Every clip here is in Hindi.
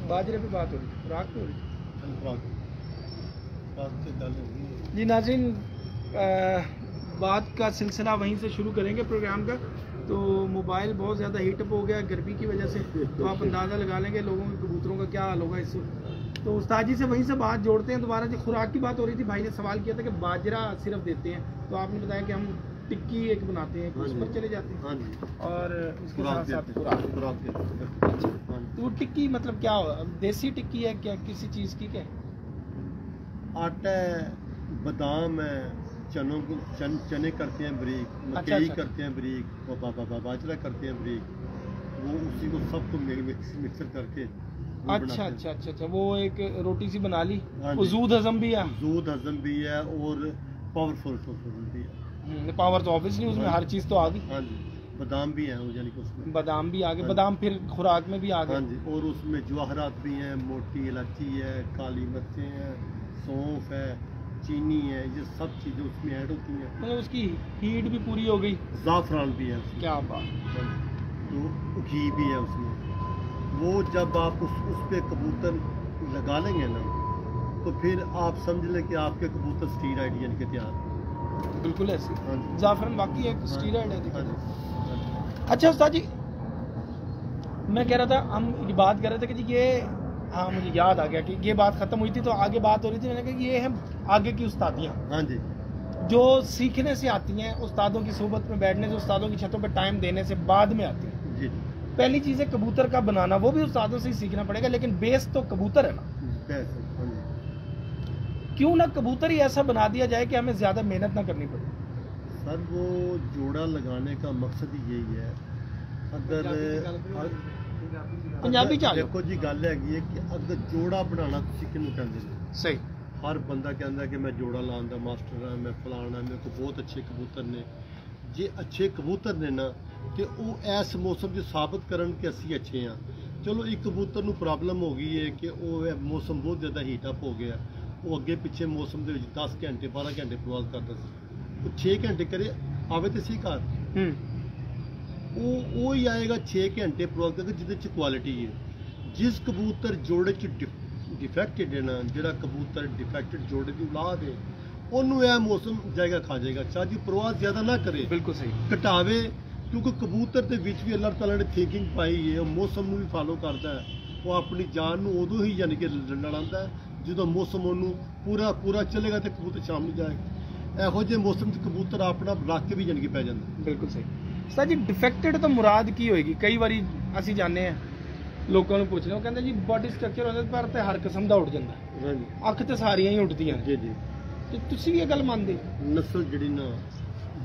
बाजरे पे बात हो रही थी, खुराक पे हो रही थी। जी नाज़रीन, बात का सिलसिला वहीं से शुरू करेंगे प्रोग्राम का। तो मोबाइल बहुत ज़्यादा हीटअप हो गया गर्मी की वजह से, तो आप अंदाज़ा लगा लेंगे लोगों के कबूतरों का क्या हाल होगा इस वक्त। तो उस्ताद जी से वहीं से बात जोड़ते हैं दोबारा। जो खुराक की बात हो रही थी, भाई ने सवाल किया था कि बाजरा सिर्फ देते हैं, तो आपने बताया कि हम टिक्की एक बनाते हैं, उस पर चले जाते हैं। हाँ जी। और उसके साथ साथ खुराक। तो वो टिक्की मतलब क्या हो, देसी टिक्की है क्या, किसी चीज़ की क्या? आटा है, बादाम है, चने करते हैं बारीक, मकई करते हैं बारीक, बाजरा करते हैं बारीक, वो उसी को सबको मिक्सर करके अच्छा, वो एक रोटी सी बना ली। जूद हजम भी है, और पावरफुल भी है। पावर तो ऑब्वियसली उसमें हर चीज़ तो आ गई। हाँ जी, बादाम भी है, यानी कि उसमें बादाम भी आ गए। बादाम फिर खुराक में भी आ गए। हाँ जी, और उसमें जवाहरात भी हैं, मोटी इलायची है, काली मिर्चें हैं, सौंफ है, चीनी है, ये सब चीज़ें उसमें ऐड होती हैं। मतलब उसकी हीट भी पूरी हो गई। ज़ाफ़रान भी है उसमें। क्या बात। तो घी भी है उसमें। वो जब आप उस पे कबूतर लगा लेंगे ना, तो फिर आप समझ लें कि आपके कबूतर स्टीरॉइड यानी कि तैयार। बिल्कुल ऐसे। हाँ, ज़ाफ़रान बाकी एक स्टीरॉइड है। हाँ, अच्छा उस्ताद जी, मैं कह रहा था, हम ये बात कर रहे थे कि जी ये, हाँ मुझे याद आ गया कि ये बात ख़त्म हुई थी तो आगे बात हो रही थी। मैंने कहा कि ये है आगे की उस्तादियाँ। हाँ जी, जो सीखने से आती हैं, उस्तादों की सोबत में बैठने से, उस्तादों की छतों पर टाइम देने से बाद में आती हैं। जी। पहली चीज़ है कबूतर का बनाना, वो भी उस्तादों से ही सीखना पड़ेगा, लेकिन बेस तो कबूतर है ना। क्यों ना कबूतर ही ऐसा बना दिया जाए कि हमें ज़्यादा मेहनत ना करनी पड़े। सर वो जोड़ा लगाने का मकसद ही यही है। अगर पंजाबी चाल देखो जी, गल है कि अगर जोड़ा बनाना तुसीं किहनूं कहंदे हो? सही। हर बंदा कहता कि मैं जोड़ा लाने का मास्टर हाँ, मैं फलाना, मेरे को बहुत अच्छे कबूतर ने। जे अच्छे कबूतर ने ना, तो वो इस मौसम च साबित करन कि असीं अच्छे हाँ। चलो एक कबूतर नूं प्रॉब्लम हो गई है कि वो मौसम बहुत ज़्यादा हीटअप हो गया, वो अगे पिछे मौसम के 10 घंटे 12 घंटे प्रवास करता सी, वो 6 घंटे करे आवे तो सी घर, वो ही आएगा 6 घंटे प्रवास करके जिहदे च क्वालिटी है। जिस कबूतर जोड़े च डिफेक्टेड है ना, जिहड़ा कबूतर डिफेक्टेड जोड़े की औलाद है, ਉਹਨੂੰ ਇਹ ਮੌਸਮ ਜਾਏਗਾ ਖਾ ਜਾਏਗਾ। ਚਾਹੇ ਪ੍ਰਵਾਸ ਜ਼ਿਆਦਾ ਨਾ ਕਰੇ, ਬਿਲਕੁਲ ਸਹੀ, ਘਟਾਵੇ, ਕਿਉਂਕਿ ਕਬੂਤਰ ਦੇ ਵਿੱਚ ਵੀ ਅੱਲਾਹ ਤਾਲਾ ਨੇ ਥਿੰਕਿੰਗ ਪਾਈ ਹੈ, ਉਹ ਮੌਸਮ ਨੂੰ ਵੀ ਫਾਲੋ ਕਰਦਾ ਹੈ। ਉਹ ਆਪਣੀ ਜਾਨ ਨੂੰ ਉਦੋਂ ਹੀ ਯਾਨੀ ਕਿ ਲੜਾਉਂਦਾ ਹੈ ਜਦੋਂ ਮੌਸਮ ਉਹਨੂੰ ਪੂਰਾ ਚੱਲੇਗਾ ਤੇ ਕਬੂਤਰ ਸ਼ਾਮ ਨੂੰ ਜਾਏਗਾ। ਇਹੋ ਜਿਹੇ ਮੌਸਮ 'ਚ ਕਬੂਤਰ ਆਪਣਾ ਰੱਖ ਕੇ ਵੀ ਯਾਨੀ ਕਿ ਪੈ ਜਾਂਦਾ। ਬਿਲਕੁਲ ਸਹੀ। ਸਰ ਜੀ ਡਿਫੈਕਟਡ ਤੋਂ ਮੁਰਾਦ ਕੀ ਹੋਏਗੀ? ਕਈ ਵਾਰੀ ਅਸੀਂ ਜਾਣਦੇ ਹਾਂ, ਲੋਕਾਂ ਨੂੰ ਪੁੱਛਦੇ, ਉਹ ਕਹਿੰਦੇ ਜੀ ਬਾਡੀ ਸਟਰਕਚਰ ਹੁੰਦਾ ਪਰ ਤੇ ਹਰ ਕਿਸਮ ਦਾ ਉੱਡ ਜਾਂਦਾ। ਹਾਂਜੀ, ਅੱਖ ਤੇ ਸਾਰੀਆਂ ਹੀ ਉੱਡਦੀਆਂ। ਜੀ ਜੀ। ਤੇ ਤੁਸੀਂ ਵੀ ਇਹ ਗੱਲ ਮੰਨਦੇ? ਨਸਲ ਜਿਹੜੀ ਨਾ,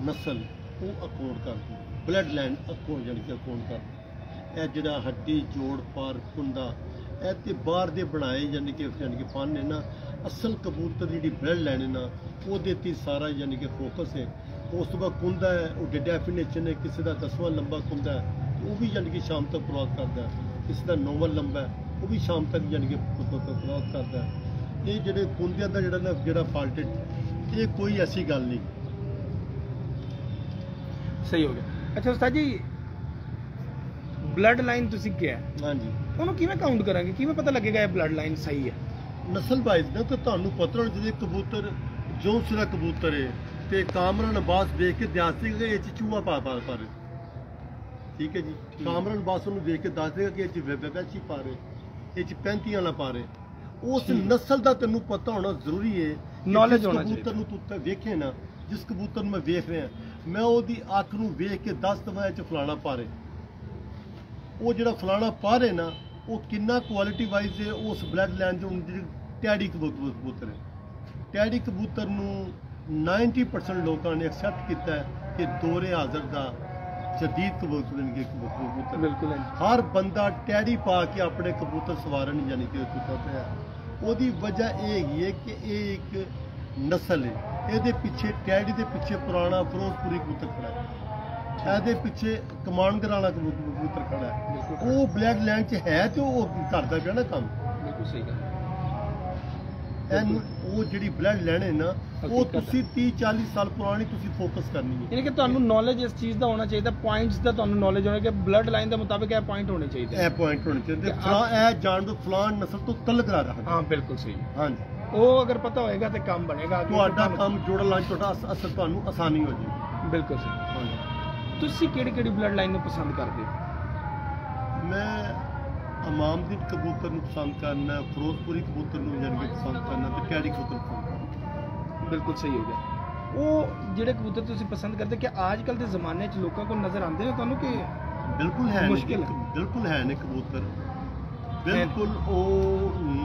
ਨਸਲ ਉਹ ਅਕਾਊਂਟ ਕਰਦੀ, ਬਲੱਡ ਲਾਈਨ ਅਕਾਊਂਟ ਯਾਨੀ ਕਿ ਅਕਾਊਂਟ ਕਰਦੀ। ਇਹ ਜਿਹੜਾ ਹੱਡੀ ਜੋੜ ਪਾਰ ਕੁੰਦਾ, ਇਹ ਤੇ ਬਾਹਰ ਦੇ ਬਣਾਏ ਯਾਨੀ ਕਿ ਫਨ ਹੈ ਨਾ, ਅਸਲ ਕਬੂਤਰ ਦੀ ਜਿਹੜੀ ਬਲੱਡ ਲਾਈਨ ਹੈ ਨਾ, ਉਹਦੇ ਤੇ ਸਾਰਾ ਯਾਨੀ ਕਿ ਫੋਕਸ ਹੈ। ਉਸ ਤੋਂ ਬਾਅਦ ਕੁੰਦਾ ਹੈ, ਉਹ ਡੈਫੀਨੇਸ਼ਨ ਹੈ, ਕਿਸੇ ਦਾ 10ਵਾਂ ਲੰਬਾ ਕੁੰਦਾ ਹੈ, ਉਹ ਵੀ ਯਾਨੀ ਕਿ ਸ਼ਾਮ ਤੱਕ ਪ੍ਰਵਾਸ ਕਰਦਾ ਹੈ। ਕਿਸੇ ਦਾ 9ਵਾਂ ਲੰਬਾ ਹੈ, ਉਹ ਵੀ ਸ਼ਾਮ ਤੱਕ ਯਾਨੀ ਕਿ ਪ੍ਰਵਾਸ ਕਰਦਾ ਹੈ। ਇਹ ਜਿਹੜੇ ਕੁੰਦਿਆਂ ਦਾ ਜਿਹੜਾ ਫਾਲਟ, ਇਹ ਕੋਈ ਐਸੀ ਗੱਲ ਨਹੀਂ। ਸਹੀ ਹੋ ਗਿਆ। ਅੱਛਾ ਉਸਤਾਦ ਜੀ, ਬਲੱਡ ਲਾਈਨ ਤੁਸੀਂ ਕਿਹਾ, ਹਾਂਜੀ, ਉਹਨੂੰ ਕਿਵੇਂ ਕਾਊਂਟ ਕਰਾਂਗੇ? ਕਿਵੇਂ ਪਤਾ ਲੱਗੇਗਾ ਇਹ ਬਲੱਡ ਲਾਈਨ ਸਹੀ ਹੈ? ਨਸਲ ਵਾਈਜ਼ ਨਾ, ਤਾਂ ਤੁਹਾਨੂੰ ਪਤਾ ਹੋਣਾ ਜਿਹਦੇ ਕਬੂਤਰ ਜੋ ਸਿਰਾ ਕਬੂਤਰ ਹੈ ਤੇ ਕਾਮਰਨ ਅਬਾਸ ਦੇਖ ਕੇ ਦੱਸ ਦੇਗਾ ਕਿ ਇਹ 'ਚ ਚੂਹਾ ਪਾ ਰਹੇ। ਠੀਕ ਹੈ ਜੀ, ਕਾਮਰਨ ਅਬਾਸ ਨੂੰ ਦੇਖ ਕੇ ਦੱਸ ਦੇਗਾ ਕਿ ਇਹ 'ਚ ਵੈਚੀ ਪਾ ਰਹੇ, ਇਹ 'ਚ 35 ਵਾਲਾ ਪਾ ਰਹੇ। ਉਸ ਨਸਲ ਦਾ ਤੈਨੂੰ ਪਤਾ ਹੋਣਾ ਜ਼ਰੂਰੀ ਹੈ, ਨੌਲੇਜ ਹੋਣਾ ਚਾਹੀਦਾ। ਕਬੂਤਰ ਨੂੰ ਤੂੰ ਵੇਖੇ ਨਾ, ਜਿਸ ਕਬੂਤਰ ਨੂੰ ਮੈਂ ਵੇਖ ਰਿਹਾ, ਮੈਂ ਉਹਦੀ ਅੱਖ ਨੂੰ ਵੇਖ ਕੇ 10 ਦਫਾ ਇਹ 'ਚ ਫਲਾਣਾ ਪਾ ਰਹੇ। ਉਹ ਜਿਹੜਾ ਫਲਾਣਾ ਪਾ ਰਹੇ ਨਾ, ਉਹ ਕਿੰਨਾ ਕੁਆਲਿਟੀ ਵਾਈਜ਼ ਹੈ, ਉਸ ਬਲੱਡ ਲਾਈਨ 'ਚ ਜਿਹੜੀ ਟੈਡੀ ਕਬੂਤਰ ਹੈ। ਟੈਡੀ ਕਬੂਤਰ ਨੂੰ 90% ਲੋਕਾਂ ਨੇ ਐਕਸੈਪਟ ਕੀਤਾ ਹੈ ਕਿ ਦੋਰੇ ਹਾਜ਼ਰ ਦਾ ਜਦੀਦ ਕਬੂਤਰ। ਬਿਲਕੁਲ। ਹਰ ਬੰਦਾ ਟੈਡੀ ਪਾ ਕੇ ਆਪਣੇ ਕਬੂਤਰ ਸਵਾਰਨ ਯਾਨੀ ਕਿ ਤੁਰਦਾ ਹੈ। ਉਹਦੀ ਵਜ੍ਹਾ ਇਹ ਹੈਗੀ ਹੈ ਕਿ ਇਹ ਇੱਕ ਨਸਲ ਹੈ। ਇਹਦੇ ਪਿੱਛੇ ਟੈਡੀ ਦੇ ਪਿੱਛੇ ਪੁਰਾਣਾ ਫਿਰੋਜ਼ਪੁਰੀ ਕਬੂਤਰ ਖੜਾ ਹੈ, ਇਹਦੇ ਪਿੱਛੇ ਕਮਾਂਡਰ ਵਾਲਾ ਕਬੂਤਰ ਖੜਾ ਹੈ। ਉਹ ਬਲੱਡ ਲਾਈਨ 'ਚ ਹੈ ਤੇ ਉਹ ਕਰਦਾ ਪਿਆ ਨਾ ਕੰਮ। ਬਿਲਕੁਲ ਸਹੀ ਗੱਲ। ਇਹਨੂੰ ਉਹ ਜਿਹੜੀ ਬਲੱਡ ਲੈਣੇ ਨਾ ਉਹ ਹਕੀਕਤ ਤੁਸੀਂ 30-40 ਸਾਲ ਪੁਰਾਣੀ ਤੁਸੀਂ ਫੋਕਸ ਕਰਨੀ ਹੈ। ਯਾਨੀ ਕਿ ਤੁਹਾਨੂੰ ਨੌਲੇਜ ਇਸ ਚੀਜ਼ ਦਾ ਹੋਣਾ ਚਾਹੀਦਾ, ਪੁਆਇੰਟਸ ਦਾ ਤੁਹਾਨੂੰ ਨੌਲੇਜ ਹੋਣਾ ਕਿ ਬਲੱਡ ਲਾਈਨ ਦੇ ਮੁਤਾਬਿਕ ਇਹ ਪੁਆਇੰਟ ਹੋਣੇ ਚਾਹੀਦੇ। ਇਹ ਪੁਆਇੰਟ ਹੋਣੇ ਚਾਹੀਦੇ, ਤੇ ਫਲਾਂ ਇਹ ਜਾਣ ਦੋ ਫਲਾਣ ਨਸਲ ਤੋਂ ਤਲਕ ਲਾ ਰੱਖਦਾ। ਹਾਂ ਬਿਲਕੁਲ ਸਹੀ। ਹਾਂਜੀ, ਉਹ ਅਗਰ ਪਤਾ ਹੋਏਗਾ ਤੇ ਕੰਮ ਬਣੇਗਾ, ਤੁਹਾਡਾ ਕੰਮ ਜੋੜਨ ਲਾਂ ਤੁਹਾਡਾ ਅਸਲ ਤੁਹਾਨੂੰ ਆਸਾਨੀ ਹੋ ਜਾਏਗੀ। ਬਿਲਕੁਲ ਸਹੀ। ਹਾਂਜੀ, ਤੁਸੀਂ ਕਿਹੜੀ ਬਲੱਡ ਲਾਈਨ ਨੂੰ ਪਸੰਦ ਕਰਦੇ ਹੋ? ਮੈਂ ਇਮਾਮਦੀਨ ਕਬੂਤਰ ਨੂੰ ਪਸੰਦ ਕਰਨਾ, ਫਿਰੋਜ਼ਪੁਰੀ ਕਬੂਤਰ ਨੂੰ ਜਾਨ ਕੇ ਪਸੰਦ ਕਰਨਾ ਤੇ ਟੈਡੀ ਕਬੂਤਰ ਪਸੰਦ ਕਰਨਾ। ਬਿਲਕੁਲ ਸਹੀ ਹੋ ਗਿਆ। ਉਹ ਜਿਹੜੇ ਕਬੂਤਰ ਤੁਸੀਂ ਪਸੰਦ ਕਰਦੇ ਕਿ ਅੱਜ ਕੱਲ੍ਹ ਦੇ ਜ਼ਮਾਨੇ 'ਚ ਲੋਕਾਂ ਕੋਲ ਨਜ਼ਰ ਆਉਂਦੇ ਨੇ ਤੁਹਾਨੂੰ ਕਿ ਬਿਲਕੁਲ ਹੈ ਮੁਸ਼ਕਿਲ ਹੈ? ਬਿਲਕੁਲ ਹੈ ਨੇ ਕਬੂਤਰ, ਬਿਲਕੁਲ ਉਹ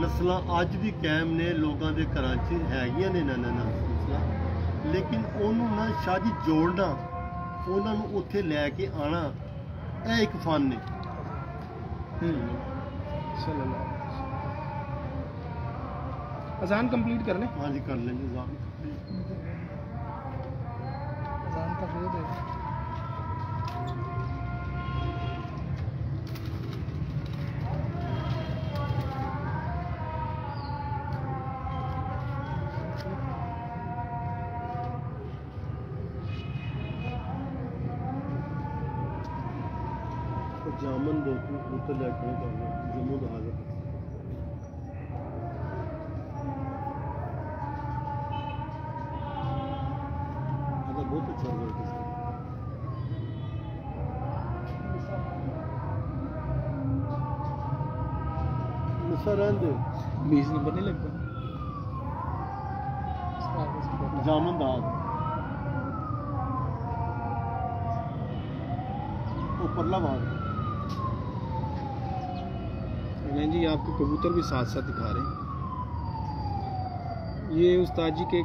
ਨਸਲਾਂ ਅੱਜ ਵੀ ਕਾਇਮ ਨੇ, ਲੋਕਾਂ ਦੇ ਘਰਾਂ 'ਚ ਹੈਗੀਆਂ ਨੇ ਨਸਲਾਂ, ਲੇਕਿਨ ਉਹਨੂੰ ਨਾ ਸ਼ਾਦੀ ਜੋੜਨਾ, ਉਹਨਾਂ ਨੂੰ ਉੱਥੇ ਲੈ ਕੇ ਆਣਾ, ਇਹ ਇੱਕ ਫਨ ਨੇ। अजान कंप्लीट कर लें। हाँ जी कर लेंगे अजान का फिर दे। जामन दो कबूतर लेके जम्मू का हाजिर बहुत अच्छा मिसा रहन दे 20 नंबर नहीं लगता जामन दाद परला बाग। जी आपको कबूतर भी साथ साथ दिखा रहे हैं। ये उस्ताद जी के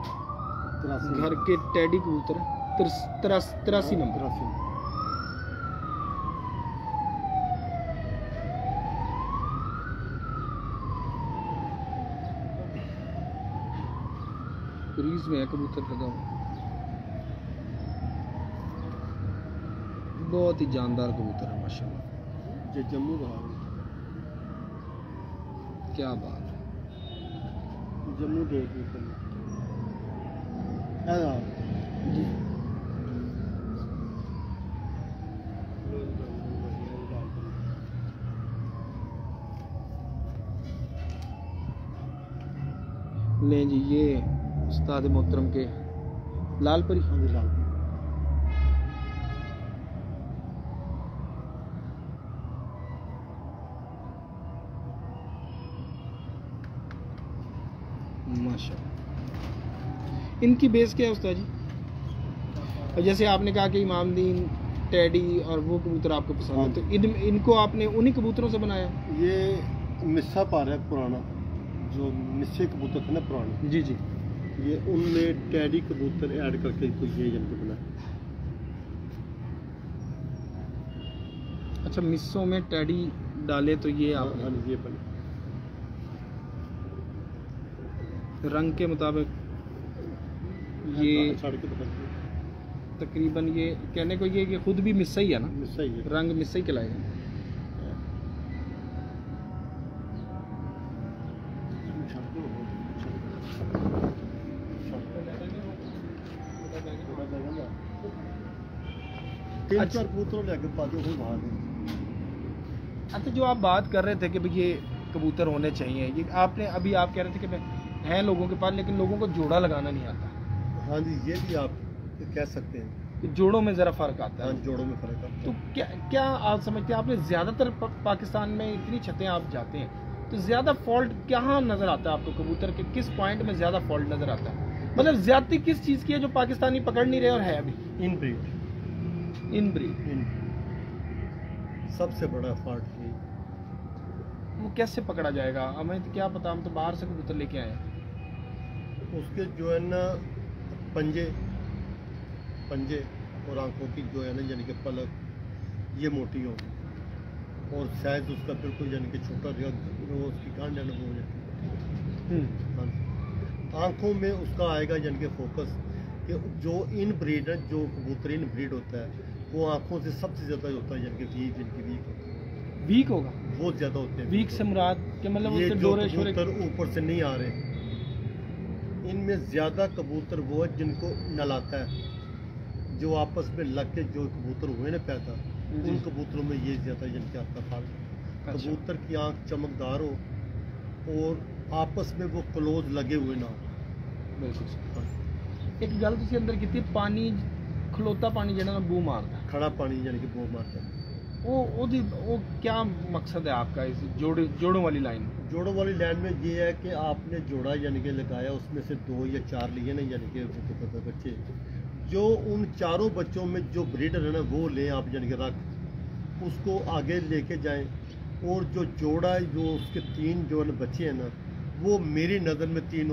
घर के टैडी कबूतर 83 नंबर। क्रीज में है कबूतर लगा हुआ, बहुत ही जानदार कबूतर है माशाल्लाह। जो जम्मू का क्या बात है, जम्मू के कबूतर जी। ले जी ये उस्ताद मोहतरम के लालपरी। हाँ जी लालपरी। माशाल्लाह। इनकी बेस क्या है उस्ताद जी? और जैसे आपने कहा कि इमामदीन, टैडी और वो कबूतर आपको पसंद है, तो इनको आपने उन्हीं कबूतरों से बनाया? ये मिस्सा पार है पुराना, जो मिस्से कबूतर थे ना पुराने, जी जी, ये उनमें टैडी कबूतर ऐड करके तो ये जन बनाया। अच्छा, मिस्सों में टैडी डाले तो ये आप ये बने रंग के मुताबिक ये तकरीबन ये कहने को ये खुद भी मिस्सा ही है ना, मिस्सा ही है, रंग मिस्सा ही कहलाएगा। तीन चार कबूतरों लेके पाते हो बाहर। अच्छा, जो आप बात कर रहे थे कि भाई ये कबूतर होने चाहिए, ये आपने अभी आप कह रहे थे कि मैं हैं लोगों के पास, लेकिन लोगों को जोड़ा लगाना नहीं आता। हाँ जी, ये भी आप कह सकते हैं कि जोड़ों में ज़रा फ़र्क आता है। हाँ, जोड़ों में फ़र्क आता है। तो क्या आप समझते हैं, आपने ज़्यादातर पाकिस्तान में इतनी छतें आप जाते हैं, तो ज़्यादा फॉल्ट कहाँ नज़र आता है आपको? कबूतर के किस पॉइंट में ज़्यादा फॉल्ट नज़र आता है? मतलब ज़्यादती किस चीज़ की है जो पाकिस्तानी पकड़ नहीं रहे और है अभी? इन ब्रीड सबसे बड़ा फॉल्ट है। वो कैसे पकड़ा जाएगा? हमें तो क्या पता, हम तो बाहर से कबूतर लेके आए हैं। उसके जो है ना पंजे और आंखों की जो है ना यानी कि पलक ये मोटी होगी, और साइज उसका बिल्कुल यानी कि छोटा जो उसकी कान है ना वो हो जाती है। आंखों में उसका आएगा यानी कि फोकस कि जो इन ब्रीड है, जो कबूतर इन ब्रीड होता है, वो आंखों से सबसे ज़्यादा होता है यानी कि वीक होगा, बहुत ज़्यादा होते हैं। वीक से मुराद के मतलब ये उसके जो डोरे शोरे कबूतर ऊपर से नहीं आ रहे, इनमें ज़्यादा कबूतर वो है जिनको नलाता है, जो आपस में लग के जो कबूतर हुए ना पैदा, जी। उन कबूतरों में ये ज़्यादा यानी कि आपका फाल्ट है। अच्छा। कबूतर की आँख चमकदार हो और आपस में वो क्लोज लगे हुए ना हो। बिल्कुल सही। एक गल तुसीं अंदर कीती, पानी खलोता पानी जिहड़ा ना बू मारदा, खड़ा पानी यानी कि वो मारता है। वो क्या मकसद है आपका इस जोड़ों वाली लाइन? जोड़ों वाली लाइन में ये है कि आपने जोड़ा यानी कि लगाया, उसमें से 2 या 4 लिए ना यानी कि बच्चे, जो उन चारों बच्चों में जो ब्रीडर है ना वो लें आप यानी कि रख उसको आगे लेके जाएं, और जो जोड़ा है जो उसके 3 जो है ना बच्चे हैं ना, वो मेरी नज़र में 3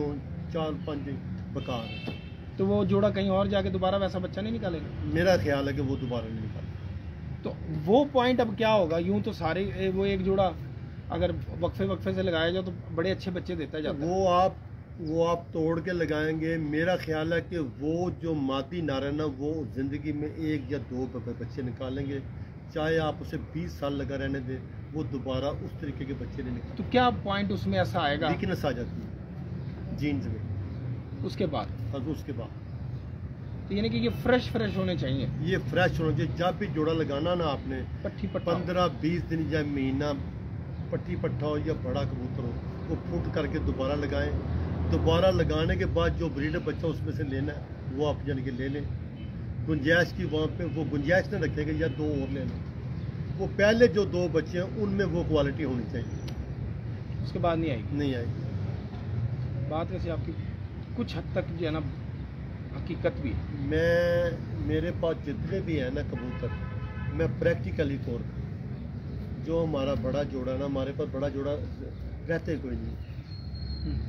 4-5 बेकार है। तो वो जोड़ा कहीं और जाके दोबारा वैसा बच्चा नहीं निकालेगा? मेरा ख्याल है कि वो दोबारा नहीं निकाल। तो वो पॉइंट अब क्या होगा? यूं तो सारे वो एक जोड़ा अगर वक्फे से लगाया जाए तो बड़े अच्छे बच्चे देता जाता है। वो आप तोड़ के लगाएंगे। मेरा ख्याल है कि वो जो मादी नार है ना, वो ज़िंदगी में 1 या 2 बच्चे निकालेंगे, चाहे आप उसे 20 साल लगा रहने दें, वो दोबारा उस तरीके के बच्चे नहीं निकालेंगे। तो क्या पॉइंट उसमें ऐसा आएगा वीकनेस आ जाती है जीन्स में उसके बाद? और उसके बाद तो यानी कि ये फ्रेश होने चाहिए, ये फ्रेश होना चाहिए। जब भी जोड़ा लगाना ना आपने, पट्टी पट्टा 15-20 दिन या महीना पट्टी पट्टा हो या बड़ा कबूतर हो, वो फुट करके दोबारा लगाएं। दोबारा लगाने के बाद जो ब्रीडर बच्चा उसमें से लेना है वो आप यानी कि ले लें। गुंजाइश की वहाँ पे वो गुंजाइश न रखेंगे या 2 और ले लें। वो पहले जो 2 बच्चे हैं उनमें वो क्वालिटी होनी चाहिए, उसके बाद नहीं आएगी। नहीं आएगी। बात वैसे आपकी कुछ हद तक जो है ना हकीकत भी है। मेरे पास जितने भी हैं ना कबूतर, मैं प्रैक्टिकली तौर पर जो हमारा बड़ा जोड़ा ना, हमारे पास बड़ा जोड़ा रहते कोई नहीं,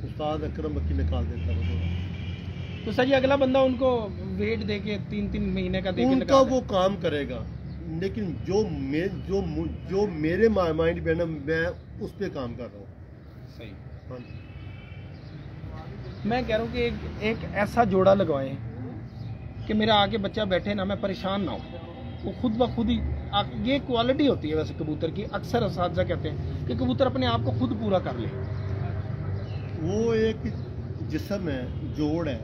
उस्ताद अकरम बक्की निकाल देता है वो जोड़ा। तो सर ये अगला बंदा उनको वेट दे के 3-3 महीने का दे के उनका वो काम करेगा, लेकिन जो मेरे माइंड में ना, मैं उस पर काम कर रहा हूँ। सही। हाँ, मैं कह रहा हूँ कि एक ऐसा जोड़ा लगवाएं कि मेरा आके बच्चा बैठे ना, मैं परेशान ना हो, वो खुद ब खुद ही ये क्वालिटी होती है वैसे कबूतर की। अक्सर असातिज़ा कहते हैं कि कबूतर अपने आप को खुद पूरा कर ले। वो एक जिस्म है, जोड़ है।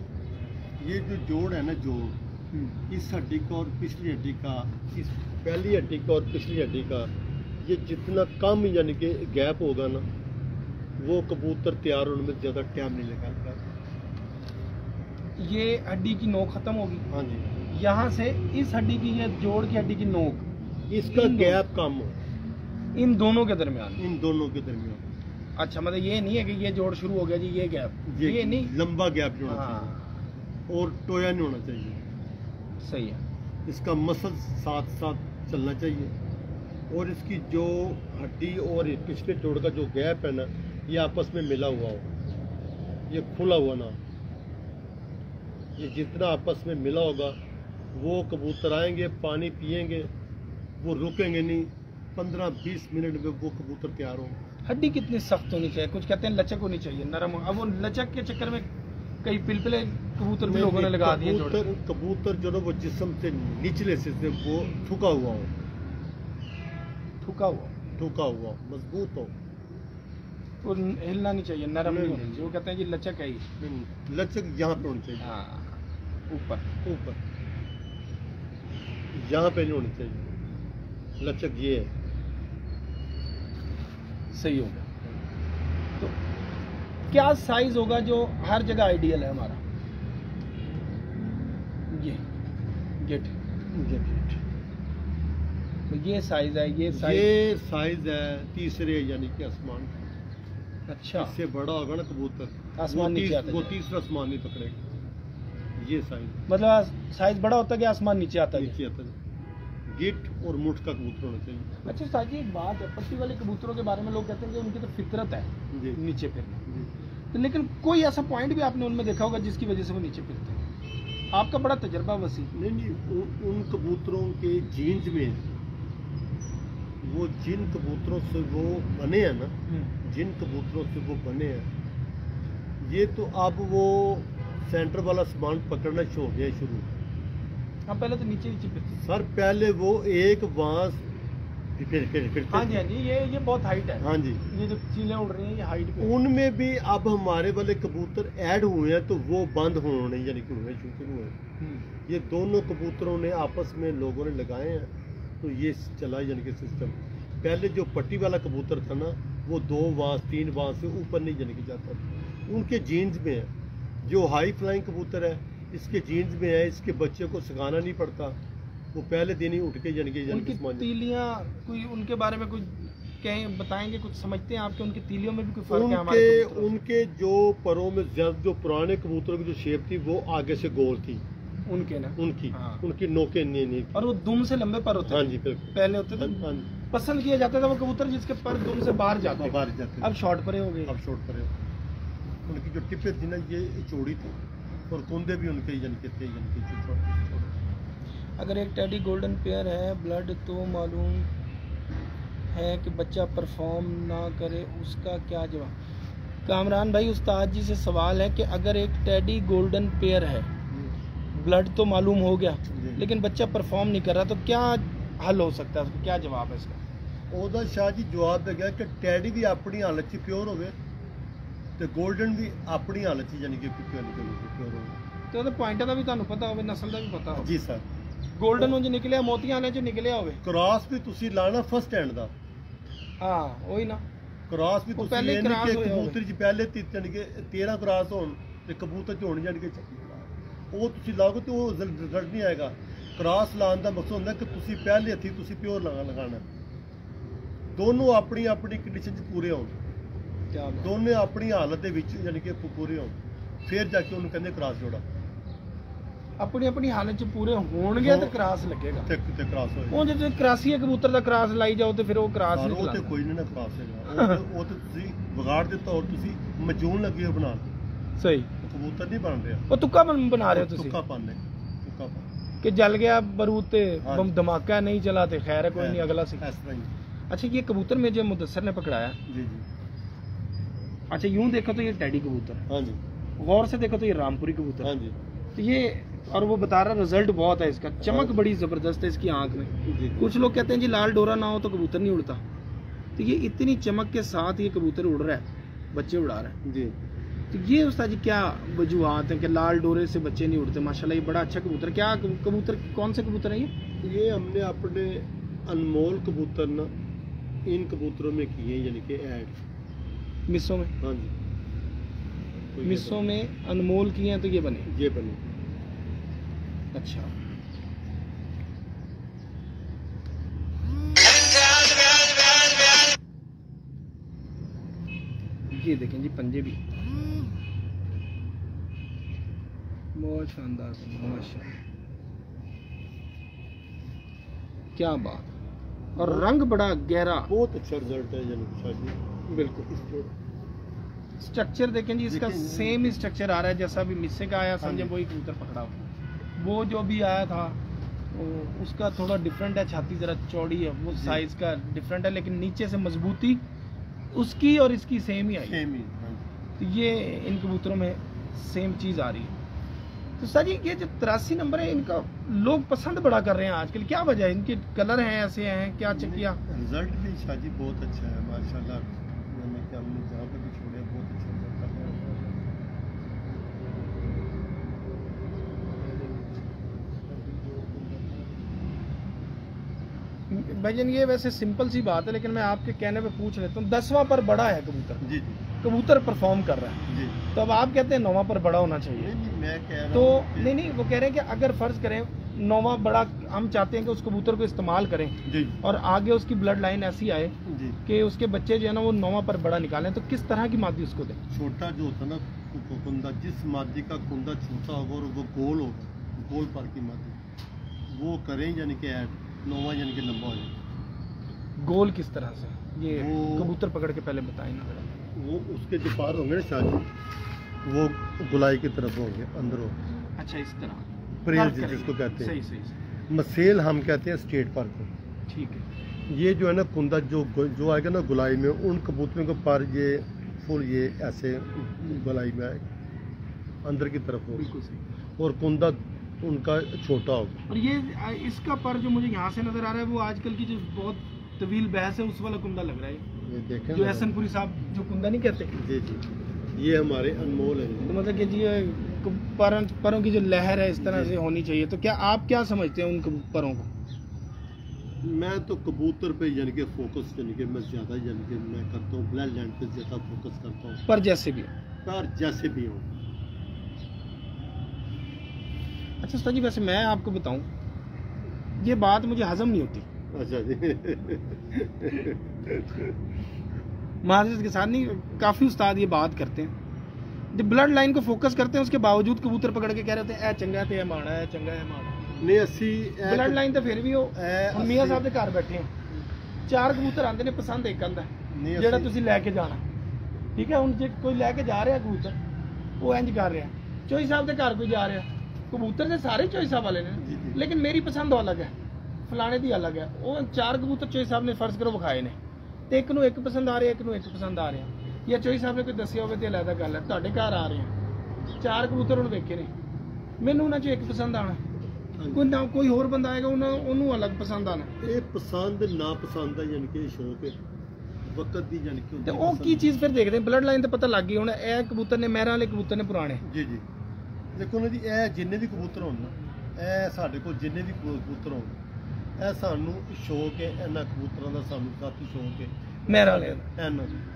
ये जो जोड़ है ना, जोड़ इस हड्डी का और पिछली हड्डी का, इस पहली हड्डी का और पिछली हड्डी का, ये जितना कम यानी कि गैप होगा ना, वो कबूतर तैयार होने में ज़्यादा टाइम नहीं लगाएगा। ये हड्डी की नोक खत्म होगी, हाँ जी, यहाँ से इस हड्डी की, ये जोड़ की हड्डी की नोक, इसका गैप कम हो इन दोनों के दरमियान। इन दोनों के दरमियान। अच्छा, मतलब ये नहीं है कि ये जोड़ शुरू हो गया जी, ये गैप, ये नहीं, लंबा गैप नहीं होना हाँ चाहिए और टोया नहीं होना चाहिए। सही है। इसका मसल साथ साथ चलना चाहिए, और इसकी जो हड्डी और ये पिछले जोड़ का जो गैप है ना, ये आपस में मिला हुआ हो, ये खुला हुआ ना। ये जितना आपस में मिला होगा, वो कबूतर आएंगे, पानी पिएंगे, वो रुकेंगे नहीं, 15-20 मिनट में वो कबूतर तैयार होंगे। हड्डी कितनी सख्त होनी चाहिए? कुछ कहते हैं लचक होनी चाहिए, नरम। अब वो लचक के चक्कर में कई पिलपिले कबूतर भी लोगों ने लगा दिए। कबूतर जो ना वो जिस्म से निचले से वो ठुका हुआ हो, ठुका हुआ मजबूत हो, वो हिलना नहीं चाहिए, नरम नहीं होना चाहिए। वो कहते हैं जी लचक है ही, लचक यहाँ पे होनी चाहिए। हाँ, ऊपर यहाँ पे नहीं होनी चाहिए, लचक ये है। सही होगा। तो क्या साइज होगा जो हर जगह आइडियल है हमारा? ये गेट, तो ये साइज है, ये साइज है तीसरे यानी कि आसमान। अच्छा, इससे बड़ा होगा ना कबूतर, आसमान नीचे आता है। वो तीसरा आसमान नहीं पकड़ेगा। ये साइज मतलब साइज बड़ा होता है कि आसमान नीचे आता है? नीचे आता है। गिट और मुठ का कबूतर होना चाहिए। अच्छा साजी, एक बात है, पट्टी वाले कबूतरों के बारे में लोग कहते हैं कि उनकी तो फितरत है जी। नीचे फिरना, तो लेकिन कोई ऐसा पॉइंट भी आपने उनमें देखा होगा जिसकी वजह से वो नीचे फिरते हैं? आपका बड़ा तजर्बा वसी। नहीं, उन कबूतरों के जीन्स में, वो जिन कबूतरों से वो बने हैं ना, जिन कबूतरों से वो बने हैं, ये तो अब वो सेंटर वाला सामान पकड़ना हो गया शुरू। हाँ, पहले तो नीचे नीचे फिरते। सर पहले वो एक बांस फिर हाँ जी हाँ जी, ये बहुत हाइट है। हाँ जी, ये जो चीलें उड़ रही हैं ये हाइट पे। उनमें भी अब हमारे वाले कबूतर ऐड हुए हैं, तो वो बंद होने यानी कि हुए शूटिंग हुए। ये दोनों कबूतरों ने आपस में लोगों ने लगाए हैं, तो ये चला यानी कि सिस्टम। पहले जो पट्टी वाला कबूतर था ना, वो 2 बांस 3 बांस से ऊपर नहीं यानी कि जाता था, उनके जीन्स में है। जो हाई फ्लाइंग कबूतर है, इसके जीन्स में है, इसके बच्चे को सिखाना नहीं पड़ता, वो पहले दिन ही उठ के उनकी तीलियां कोई उनके बारे में कुछ कहें, बताएंगे, कुछ समझते हैं आपके उनकी तीलियों में भी कोई फर्क है हमारे कबूतरों से? उनके जो परों में जो पुराने कबूतरों की जो शेप थी वो आगे से गोल थी उनके ना, उनकी हाँ। उनकी नोकें नहीं और वो दुम से लंबे पर होते हाँ थे। जी, बिल्कुल। पहले होते थे, हाँ, पसंद किया जाता था वो कबूतर जिसके पर दुम से बाहर जाते। बाहर जाते अब शॉर्ट परे हो गए। अब शॉर्ट परे। उनकी जो टिपें थी ना, ये चौड़ी थी, और कुंदे भी उनके यानी कि थे यानी कि छोटे। अगर एक टेडी गोल्डन पेयर है ब्लड, तो मालूम है कि बच्चा परफॉर्म ना करे, उसका क्या जवाब? कामरान भाई, उस्ताद जी से सवाल है कि अगर एक टेडी गोल्डन पेयर है, ब्लड तो मालूम हो गया, लेकिन बच्चा परफॉर्म नहीं कर रहा, तो क्या हल हो सकता है, उसका क्या जवाब है इसका? ਉਹਦਾ ਸ਼ਾਹ ਜੀ ਜਵਾਬ ਦੇ ਗਿਆ ਕਿ ਟੈਡੀ ਵੀ ਆਪਣੀ ਹਾਲਤ 'ਚ ਪਿਓਰ ਹੋਵੇ ਤੇ 골ਡਨ ਵੀ ਆਪਣੀ ਹਾਲਤ 'ਚ ਯਾਨੀ ਕਿ ਪਿਓਰ ਹੋਵੇ। ਤੇ ਉਹਦੇ ਪੁਆਇੰਟਾਂ ਦਾ ਵੀ ਤੁਹਾਨੂੰ ਪਤਾ ਹੋਵੇ, ਨਸਲ ਦਾ ਵੀ ਪਤਾ ਹੋਵੇ। ਜੀ ਸਰ। 골ਡਨ ਉਂਝ ਨਿਕਲਿਆ, ਮੋਤੀਆਂ ਵਾਲੇ 'ਚ ਨਿਕਲਿਆ ਹੋਵੇ। ਕ੍ਰਾਸ ਵੀ ਤੁਸੀਂ ਲਾਣਾ ਫਸਟ ਹੈਂਡ ਦਾ। ਹਾਂ ਉਹੀ ਨਾ, ਕ੍ਰਾਸ ਵੀ ਉਹ ਤੁਸੀਂ ਪਹਿਲੇ ਇਹ ਨਹੀਂ ਕ੍ਰਾਸ ਕਿ ਹੋਇਆ ਹੋਵੇ। ਕਬੂਤਰ 'ਚ ਪਹਿਲੇ ਤਿੰਨਗੇ 13 ਕ੍ਰਾਸ ਹੋਣ ਤੇ ਕਬੂਤਰ 'ਚ ਹੋਣ ਜਾਣ ਕੇ ਉਹ ਤੁਸੀਂ ਲਾਓਗੇ ਤੇ ਉਹ ਰਿਜ਼ਲਟ ਨਹੀਂ ਆਏਗਾ। ਕ੍ਰਾਸ ਲਾਉਣ ਦਾ ਮਕਸਦ ਹੁੰਦਾ ਕਿ ਤੁਸੀਂ ਪਹਿਲੇ ਹੱਥੀ ਤੁਸੀਂ ਪਿਓਰ ਲਗਾਉਣਾ, ਦੋਨੋਂ ਆਪਣੀ ਆਪਣੀ ਕੰਡੀਸ਼ਨ 'ਚ ਪੂਰੇ ਹੋਣ, ਕਿਆ ਬਾਤ। ਦੋਨੇ ਆਪਣੀ ਹਾਲਤ ਦੇ ਵਿੱਚ ਯਾਨੀ ਕਿ ਪੂਰੇ ਹੋਣ, ਫਿਰ ਜਾ ਕੇ ਉਹਨੂੰ ਕਹਿੰਦੇ ਕ੍ਰਾਸ ਜੋੜਾ। ਆਪਣੀ ਆਪਣੀ ਹਾਲਤ 'ਚ ਪੂਰੇ ਹੋਣਗੇ ਤੇ ਕ੍ਰਾਸ ਲੱਗੇਗਾ। ਤੇ ਕ੍ਰਾਸ ਹੋਏਗਾ। ਉਹ ਜੇ ਕ੍ਰਾਸੀਏ ਕਬੂਤਰ ਦਾ ਕ੍ਰਾਸ ਲਾਈ ਜਾਓ ਤੇ ਫਿਰ ਉਹ ਕ੍ਰਾਸ ਨਹੀਂ ਉਹ ਤੇ ਲੱਗਦਾ। ਕੋਈ ਨਹੀਂ ਨਾ ਕ੍ਰਾਸ ਹੈਗਾ, ਉਹ ਤੇ ਤੁਸੀਂ ਵਿਗਾੜ ਦਿੱਤਾ, ਔਰ ਤੁਸੀਂ ਮਜੂਨ ਲੱਗੇ ਹੋ ਬਣਾਉਣ। ਸਹੀ, ਕਬੂਤਰ ਨਹੀਂ ਬਣ ਰਿਹਾ, ਉਹ ਤੁੱਕਾ ਬਣਾ ਰਹੇ ਹੋ ਤੁਸੀਂ ਤੁੱਕਾ ਪਾਉਂਦੇ, ਤੁੱਕਾ ਪਾ ਕਿ ਜਲ ਗਿਆ ਬਰੂਦ ਤੇ हाँ बम धमाका नहीं चला तो खैर है, कोई नहीं, अगला सी। ਇਸ ਤਰ੍ਹਾਂ ਹੀ। अच्छा, ये कबूतर में जो मुदस्सर ने पकड़ाया, ਜੀ ਜੀ। अच्छा यूं देखो तो ये टैडी कबूतर है, ਹਾਂਜੀ गौर से देखो तो ये रामपुरी कबूतर है। ਹਾਂਜੀ तो ये, और वो बता रहा रिजल्ट बहुत है इसका, चमक हाँ। बड़ी जबरदस्त है इसकी आंख में। ਜੀ कुछ लोग कहते हैं जी लाल डोरा ना हो तो कबूतर नहीं उड़ता, तो ये इतनी चमक के साथ ये कबूतर उड़ रहा है, बच्चे उड़ा रहा है। ਜੀ। तो ये उस्ताद जी क्या वजूहत है कि लाल डोरे से बच्चे नहीं उड़ते? माशाल्लाह ये बड़ा अच्छा कबूतर। क्या कबूतर, कौन से कबूतर है ये हमने अपने अनमोल कबूतर ना इन कबूतरों में किए यानी कि ऐड। मिसों में? हाँ जी, तो ये मिसों में अनमोल किए हैं तो ये बने। ये बने। अच्छा, ये देखें जी पंजे भी बहुत शानदार बने, माशाल्लाह, क्या बात। और रंग बड़ा गहरा, बहुत अच्छा रिजल्ट है यानी कि शायद बिल्कुल। स्ट्रक्चर देखें जी, इसका लेकिन- सेम ही स्ट्रक्चर आ रहा है जैसा भी मिस्से का आया, समझे हाँ जी। वही कबूतर पकड़ा हुआ। वो जो भी आया था उसका थोड़ा डिफरेंट है, छाती जरा चौड़ी है, वो जी। साइज का डिफरेंट है, लेकिन नीचे से मजबूती उसकी और इसकी सेम ही आई। सेम ही। हाँ जी। तो ये इन कबूतरों में सेम चीज आ रही है। तो सर जी, ये जो 83 नंबर है, इनका लोग पसंद बड़ा कर रहे हैं आजकल, क्या वजह है? इनके कलर हैं ऐसे हैं, क्या चकिया? रिजल्ट भी शादी बहुत अच्छा है माशाल्लाह, यानी कि हमने जहाँ पे भी छोड़े बहुत अच्छा रिजल्ट कर रहे हैं। भाईजान ये वैसे सिंपल सी बात है, लेकिन मैं आपके कहने पे पूछ लेता हूँ, 10वां पर बड़ा है कबूतर, जी जी कबूतर परफॉर्म कर रहा है, जी। तो अब आप कहते हैं 9वां पर बड़ा होना चाहिए। नहीं, मैं कह रहा तो हूँ कि- नहीं, वो कह रहे हैं कि अगर फर्ज करें 9वां बड़ा, हम चाहते हैं कि उस कबूतर को इस्तेमाल करें जी और आगे उसकी ब्लड लाइन ऐसी आए जी। कि उसके बच्चे जो है ना वो 9वां पर बड़ा निकालें, तो किस तरह की मादी उसको दें? छोटा जो होता है ना कुंदा, जिस मादी का कुंदा छोटा होगा और वो गोल होगा, गोल पर की मादी वो करें यानी कि ऐड 9वां यानी कि लंबा हो जाए। गोल किस तरह से? ये वो- कबूतर पकड़ के पहले बताएं ना जरा। वो उसके जो पार होंगे ना शादी, वो गुलाई की तरफ होंगे, अंदर होंगे। अच्छा, इस तरह प्रेज कर्व करेंगे। जिसको कहते हैं। सही सही सही, मसेल हम कहते हैं स्टेट पार को। ठीक है। ये जो है ना कुंदा जो आएगा ना गुलाई में, उन कबूतरों के पर ये फुल ये ऐसे गुलाई में आएगा, अंदर की तरफ होगा, बिल्कुल सही। और कुंदा उनका छोटा होगा। और ये इसका पर जो मुझे यहाँ से नजर आ रहा है, वो आजकल की जो बहुत तवील बहस है उस वाला कुंदा लग रहा है, ये देखें जो एहसनपुरी साहब जो कुंदा नहीं कहते, जी जी, ये हमारे अनमोल है। तो मतलब कि जी ये परों की जो लहर है इस तरह से होनी चाहिए, तो क्या आप क्या समझते हैं उन परों को? मैं तो कबूतर पे यानी कि फोकस यानी कि मैं ज़्यादा यानी कि मैं करता हूँ, ब्लड लैंड पे ज़्यादा फोकस करता हूँ, पर जैसे भी। पर जैसे भी हो। अच्छा उस्ताद जी, वैसे मैं आपको बताऊं, ये बात मुझे हजम नहीं होती, अच्छा जी। माजरत के साथ नहीं, काफ़ी उस्ताद ये बात करते हैं, जब ब्लड लाइन को फोकस करते हैं उसके बावजूद कबूतर पकड़ के कह रहे होते हैं ए चंगा ते माड़ा है, चंगा है माड़ा। नहीं असी ब्लड लाइन तो फिर भी हो ਅਸੀਂ- मियाँ साहब के घर बैठे हैं, 4 कबूतर आते ने, पसंद एक आंदा नहीं ਜਿਹੜਾ ਅਸੀਂ- ਤੁਸੀਂ ਲੈ ਕੇ ਜਾਣਾ, ਠੀਕ ਹੈ। ਹੁਣ ਜੇ ਕੋਈ ਲੈ ਕੇ ਜਾ ਰਿਹਾ ਕਬੂतर, ਉਹ ਇੰਜ ਕਰ ਰਿਹਾ, ਚੋਈ ਸਾਹਿਬ ਦੇ ਘਰ ਕੋਈ ਜਾ ਰਿਹਾ, ਕਬੂतर ਦੇ ਸਾਰੇ ਚੋਈ ਸਾਹਿਬ ਵਾਲੇ ਨੇ, ਜੀ, ਜੀ। ਲੇਕਿਨ ਮੇਰੀ ਪਸੰਦ ਅਲੱਗ ਹੈ, ਫਲਾਣੇ ਦੀ ਅਲੱਗ ਹੈ। ਉਹ 4 ਕਬੂतर ਚੋਈ ਸਾਹਿਬ ਨੇ ਫਰਜ਼ ਕਰੋ ਵਿਖਾਏ ਨੇ, ਤੇ ਇੱਕ ਨੂੰ ਇੱਕ ਪਸੰਦ ਆ ਰਿਹਾ, ਇੱਕ ਨੂੰ ਇੱਕ ਪਸੰਦ ਆ ਰਿਹਾ, ਜਾਂ ਚੋਈ ਸਾਹਿਬ ਨੇ ਕੋਈ ਦੱਸਿਆ ਹੋਵੇ ਤੇ ਅਲੱਗ ਗੱਲ ਹੈ। ਤੁਹਾਡੇ ਘਰ ਆ ਰਹੇ ਆ 4 ਕਬੂतर ਹੁਣ ਵੇਖੇ ਨੇ, ਮੈਨੂੰ ਉਹਨਾਂ ਚੋਂ ਇੱਕ ਪਸੰਦ ਆਣਾ, ਕੋਈ ਨਾ ਕੋਈ ਹੋਰ ਬੰਦਾ ਆਏਗਾ ਉਹਨੂੰ ਅਲੱਗ ਪਸੰਦ ਆਣਾ, ਇਹ ਪਸੰਦ ਨਾ ਪਸੰਦ ਦਾ ਯਾਨੀ ਕਿ ਸ਼ੌਕ ਹੈ ਵਕਤ ਦੀ ਯਾਨੀ ਕਿ ਤੇ ਉਹ ਕੀ ਚੀਜ਼ ਫਿਰ ਦੇਖਦੇ ਬਲੱਡ ਲਾਈਨ ਤੇ ਪਤਾ ਲੱਗ ਗਈ। ਹੁਣ ਇਹ ਕਬੂਤਰ ਨੇ, ਮਹਿਰਾਂ ਵਾਲੇ ਕਬੂਤਰ ਨੇ ਪੁਰਾਣੇ, ਜੀ ਜੀ, ਦੇਖੋ ਨਾ ਜੀ, ਇਹ ਜਿੰਨੇ ਵੀ ਕਬੂਤਰ ਹੋਣ ਨਾ, ਇਹ ਸਾਡੇ ਕੋਲ ਜਿੰਨੇ ਵੀ ਕਬੂਤਰ ਹੋਣ, ਇਹ ਸਾਨੂੰ ਸ਼ੌਕ ਹੈ, ਇਹਨਾਂ ਕਬੂਤਰਾਂ ਦਾ ਸਾਨੂੰ ਕਾਫੀ ਸ਼ੌਕ ਹੈ ਮਹਿਰਾਂ ਵਾਲੇ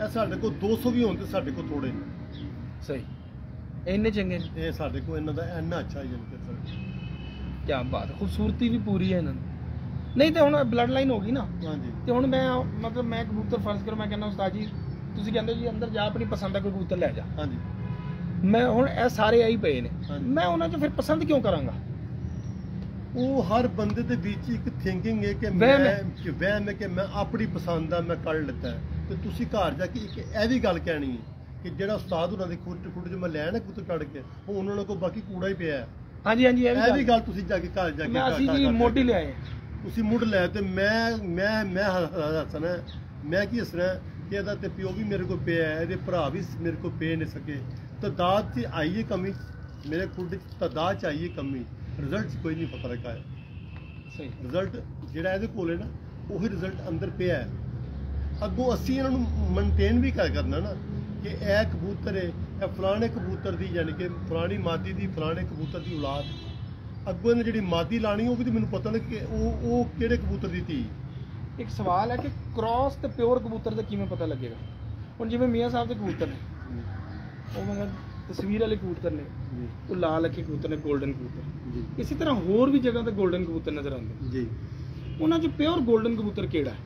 ਇਹ ਸਾਡੇ ਕੋਲ 200 ਵੀ ਹੋਣ ਤੇ ਸਾਡੇ ਕੋਲ ਥੋੜੇ ਨੇ। ਸਹੀ, ਇੰਨੇ ਚੰਗੇ ਨੇ, ਇਹ ਸਾਡੇ ਕੋਲ ਇਹਨਾਂ ਦਾ ਇੰਨਾ ਅੱਛਾ ਯਾਨੀ ਕਿ ਸਰ, ਕੀ ਬਾਤ ਹੈ, ਖੂਬਸੂਰਤੀ ਵੀ ਪੂਰੀ ਹੈ ਇਹਨਾਂ ਦੀ। ਨਹੀਂ ਤੇ ਹੁਣ ਬਲੱਡ ਲਾਈਨ ਹੋ ਗਈ ਨਾ, ਹਾਂਜੀ। ਤੇ ਹੁਣ ਮੈਂ ਮਤਲਬ ਮੈਂ ਕਬੂਤਰ ਫਰਜ਼ ਕਰੋ, ਮੈਂ ਕਹਿੰਦਾ ਉਸਤਾਦ ਜੀ ਤੁਸੀਂ ਕਹਿੰਦੇ ਜੀ ਅੰਦਰ ਜਾ ਆਪਣੀ ਪਸੰਦ ਦਾ ਕੋਈ ਕਬੂਤਰ ਲੈ ਜਾ, ਹਾਂਜੀ। ਮੈਂ ਹੁਣ ਇਹ ਸਾਰੇ ਆਈ ਪਏ ਨੇ, ਹਾਂਜੀ। ਮੈਂ ਉਹਨਾਂ ਚੋਂ ਫਿਰ ਪਸੰਦ ਕਿਉਂ ਕਰਾਂਗਾ? ਉਹ ਹਰ ਬੰਦੇ ਦੇ ਵਿੱਚ ਇੱਕ ਥਿੰਕਿੰਗ ਹੈ ਕਿ ਵਹਿਮ ਹੈ। ਵਹਿਮ ਹੈ ਕਿ ਮੈਂ ਆਪਣੀ ਪਸੰਦ ਦਾ ਮੈਂ ਕੱਢ ਲਿੱਤਾ ਹੈ, ਤੇ ਤੁਸੀਂ ਘਰ ਜਾ ਕੇ ਇੱਕ ਇਹ ਵੀ ਗੱਲ ਕਹਿਣੀ ਹੈ ਕਿ ਜਿਹੜਾ ਉਸਤਾਦ ਉਹਨਾਂ ਦੇ ਖੁੱਡ ਜੋ ਮੈਂ ਲਿਆ ਨਾ ਕਬੂਤਰ ਕੱਢ ਕੇ, ਉਹ ਉਹਨਾਂ ਕੋਲ ਬਾਕੀ ਕੂੜਾ ਹੀ ਪਿਆ ਹੈ। ਹਾਂਜੀ ਹਾਂਜੀ, ਇਹ ਵੀ ਗੱਲ ਤੁਸੀਂ ਜਾ ਕੇ ਘਰ ਜਾ ਕੇ ਮੈਂ ਅਸੀਂ ਜੀ ਮੋਢੀ ਲਿਆਏ, ਤੁਸੀਂ ਮੁੱਢ ਲੈ ਤੇ ਮੈਂ ਹੱਸਣਾ, ਮੈਂ ਕੀ ਹੱਸਣਾ ਕਿ ਇਹਦਾ ਤੇ ਪਿਓ ਵੀ ਮੇਰੇ ਕੋਲ ਪਿਆ ਹੈ, ਇਹਦੇ ਭਰਾ ਵੀ ਮੇਰੇ ਕੋਲ ਪੇ ਨਹੀਂ ਸਕੇ, ਤਾਦਾਦ 'ਚ ਆਈਏ ਕਮੀ, ਮੇਰੇ ਖੁੱਡ 'ਚ ਤਾਦਾਦ 'ਚ ਆਈਏ ਕਮੀ, ਰਿਜ਼ਲਟ 'ਚ ਕੋਈ ਨਹੀਂ ਫਰਕ ਆਇਆ। ਸਹੀ, ਰਿਜ਼ਲਟ ਜਿਹੜਾ ਇਹਦੇ ਕੋਲ ਹੈ ਨਾ, ਉਹੀ ਰਿਜ਼ਲਟ ਅੰਦਰ ਪਿਆ ਹੈ। ਅੱਗੋਂ ਅਸੀਂ ਇਹਨਾਂ ਨੂੰ ਮੇਨਟੇਨ ਵੀ ਕਰਨਾ ਨਾ ਕਿ ਇਹ ਕਬੂਤਰ ਹੈ, ਇਹ ਫਲਾਣੇ ਕਬੂਤਰ ਦੀ ਯਾਨੀ ਕਿ ਫਲਾਣੀ ਮਾਦੀ ਦੀ ਫਲਾਣੇ ਕਬੂਤਰ ਦੀ ਔਲਾਦ, ਅੱਗੋਂ ਇਹਨੇ ਜਿਹੜੀ ਮਾਦੀ ਲਾਣੀ ਉਹ ਵੀ ਤਾਂ ਮੈਨੂੰ ਪਤਾ ਨਹੀਂ ਕਿ ਉਹ ਕਿਹੜੇ ਕਬੂਤਰ ਦੀ ਧੀ। ਇੱਕ ਸਵਾਲ ਹੈ ਕਿ ਕ੍ਰਾਸ ਤੇ ਪਿਓਰ ਕਬੂਤਰ ਦਾ ਕਿਵੇਂ ਪਤਾ ਲੱਗੇਗਾ? ਹੁਣ ਜਿਵੇਂ ਮੀਆਂ ਸਾਹਿਬ ਦੇ ਕਬੂਤਰ ਨੇ, ਉਹ ਮਤਲਬ ਤਸਵੀਰ ਵਾਲੇ ਕਬੂਤਰ ਨੇ, ਉਹ ਲਾਲ ਅੱਖੀ ਕਬੂਤਰ ਨੇ, 골ਡਨ ਕਬੂਤਰ, ਜੀ ਇਸੇ ਤਰ੍ਹਾਂ ਹੋਰ ਵੀ ਜਗ੍ਹਾ ਤੇ 골ਡਨ ਕਬੂਤਰ ਨਜ਼ਰ ਆਉਂਦੇ, ਜੀ। ਉਹਨਾਂ 'ਚ ਪਿਓਰ 골ਡਨ ਕਬੂਤਰ ਕਿਹੜਾ ਹੈ?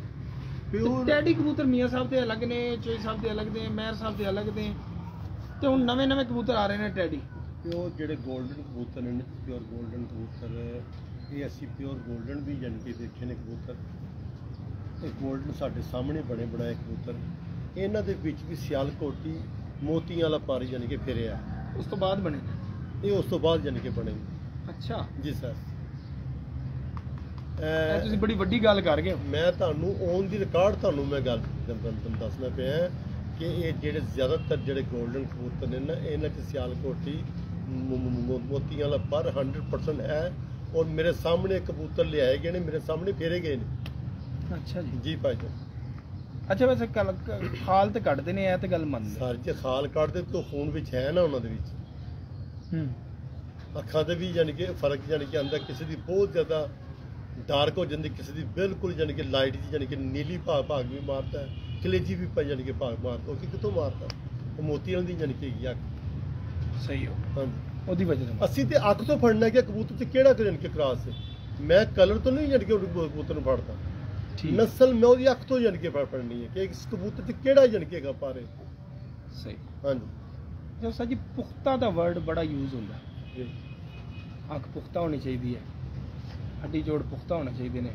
ਪਿਓਰ ਟੈਡੀ ਕਬੂਤਰ ਮੀਆਂ ਸਾਹਿਬ ਦੇ ਅਲੱਗ ਨੇ, ਚੋਈ ਸਾਹਿਬ ਦੇ ਅਲੱਗ ਨੇ, ਮਹਿਰ ਸਾਹਿਬ ਦੇ ਅਲੱਗ ਨੇ, ਤੇ ਹੁਣ ਨਵੇਂ ਕਬੂਤਰ ਆ ਰਹੇ ਨੇ ਟੈਡੀ। ਪਿਓਰ ਜਿਹੜੇ 골ਡਨ ਕਬੂਤਰ ਨੇ, ਪਿਓਰ 골ਡਨ ਕਬੂਤਰ, ਇਹ ਅਸੀਂ ਪਿਓਰ 골ਡਨ ਵੀ ਯਾਨੀ ਕਿ ਦੇਖੇ ਨੇ ਕਬੂਤਰ। ਇਹ 골ਡਨ ਸਾਡੇ ਸਾਹਮਣੇ ਬਣੇ ਬਣਾਏ ਕਬੂਤਰ, ਇਹਨਾਂ ਦੇ ਵਿੱਚ ਵੀ ਸਿਆਲਕੋਟੀ ਮੋਤੀਆਂ ਵਾਲਾ ਪਰ ਯਾਨੀ ਕਿ ਫਿਰਿਆ, ਉਸ ਤੋਂ ਬਾਅਦ ਬਣੇ। ਇਹ ਉਸ ਤੋਂ ਬਾਅਦ ਯਾਨੀ ਕਿ ਬਣੇ। ਅੱਛਾ ਜੀ ਸਰ, ਇਹ ਤੁਸੀਂ ਬੜੀ ਵੱਡੀ ਗੱਲ ਕਰ ਗਏ ਹੋ। ਮੈਂ ਤੁਹਾਨੂੰ ਔਨ ਦੀ ਰਿਕਾਰਡ ਤੁਹਾਨੂੰ ਮੈਂ ਗੱਲ ਤੁਹਾਨੂੰ ਦੱਸਣਾ ਪਿਆ ਕਿ ਇਹ ਜਿਹੜੇ ਜ਼ਿਆਦਾਤਰ ਜਿਹੜੇ 골ਡਨ ਕਬੂਤਰ ਨੇ ਨਾ, ਇਹਨਾਂ 'ਚ ਸਿਆਲਕੋਟੀ ਮੋਤੀਆਂ ਵਾਲਾ ਪਰ 100% ਹੈ, ਔਰ ਮੇਰੇ ਸਾਹਮਣੇ ਕਬੂਤਰ ਲਿਆਏ ਗਏ ਨੇ, ਮੇਰੇ ਸਾਹਮਣੇ ਫੇਰੇ ਗਏ ਨੇ। ਅੱਛਾ ਜੀ, ਜੀ ਭਾਈ ਜੀ। ਅੱਛਾ ਵੈਸੇ ਖਾਲ ਤੇ ਕੱਢਦੇ ਨੇ, ਇਹ ਤੇ ਗੱਲ ਮੰਨਦੇ। ਸਾਰੇ ਜੇ ਖਾਲ ਕੱਢਦੇ ਤੇ ਖੂਨ ਵਿੱਚ ਹੈ ਨਾ ਉਹਨਾਂ ਦੇ ਵਿੱਚ, ਅੱਖਾਂ ਦੇ ਵੀ ਯਾਨੀ ਕਿ ਫਰਕ ਯਾਨੀ ਕਿ ਆਉਂਦਾ, ਕਿਸੇ ਦੀ ਬਹੁਤ ਜ਼ਿਆਦਾ ਡਾਰਕ ਹੋ ਜਾਂਦੀ, ਕਿਸੇ ਦੀ ਬਿਲਕੁਲ ਯਾਨੀ ਕਿ ਲਾਈਟ ਜੀ ਯਾਨੀ ਕਿ ਨੀਲੀ ਭਾਗ ਵੀ ਮਾਰਦਾ, ਕਲੇਜੀ ਵੀ ਪੈ ਯਾਨੀ ਕਿ ਭਾਗ ਮਾਰਦਾ। ਉਹ ਕਿਤੋਂ ਮਾਰਦਾ? ਉਹ ਮੋਤੀਆਂ ਦੀ ਯਾਨੀ ਕਿ ਅੱਖ। ਸਹੀ ਹੋ, ਹਾਂਜੀ, ਉਹਦੀ ਵਜ੍ਹਾ ਨਾਲ। ਅਸੀਂ ਤੇ ਅੱਖ ਤੋਂ ਫੜਨਾ ਕਿ ਕਬੂਤਰ 'ਚ ਕਿਹੜਾ ਯਾਨੀ ਕਿ ਕ੍ਰਾਸ ਹੈ। ਮੈਂ ਕਲਰ ਤੋਂ ਨਹੀਂ ਯਾਨੀ ਕਿ ਕਬੂਤਰ ਨੂੰ ਫੜਦਾ, ਨਸਲ ਮੈਂ ਉਹਦੀ ਅੱਖ ਤੋਂ ਯਾਨੀ ਕਿ ਫੜਨੀ ਹੈ ਕਿ ਇਸ ਕਬੂਤਰ 'ਚ ਕਿਹੜਾ ਯਾਨੀ ਕਿ ਹੈਗਾ ਪਾਰੇ। ਸਹੀ। ਹਾਂਜੀ ਜੋ ਸਾਜੀ ਪੁਖਤਾ ਦਾ ਵਰਡ ਬੜਾ ਯੂਜ਼ ਹੁੰਦਾ ਜੀ। ਅੱਖ ਪੁਖਤਾ ਹੋਣੀ ਚਾਹੀਦੀ ਹੈ, ਹੱਡੀ ਜੋੜ ਪੁਖਤਾ ਹੋਣਾ ਚਾਹੀਦੇ ਨੇ,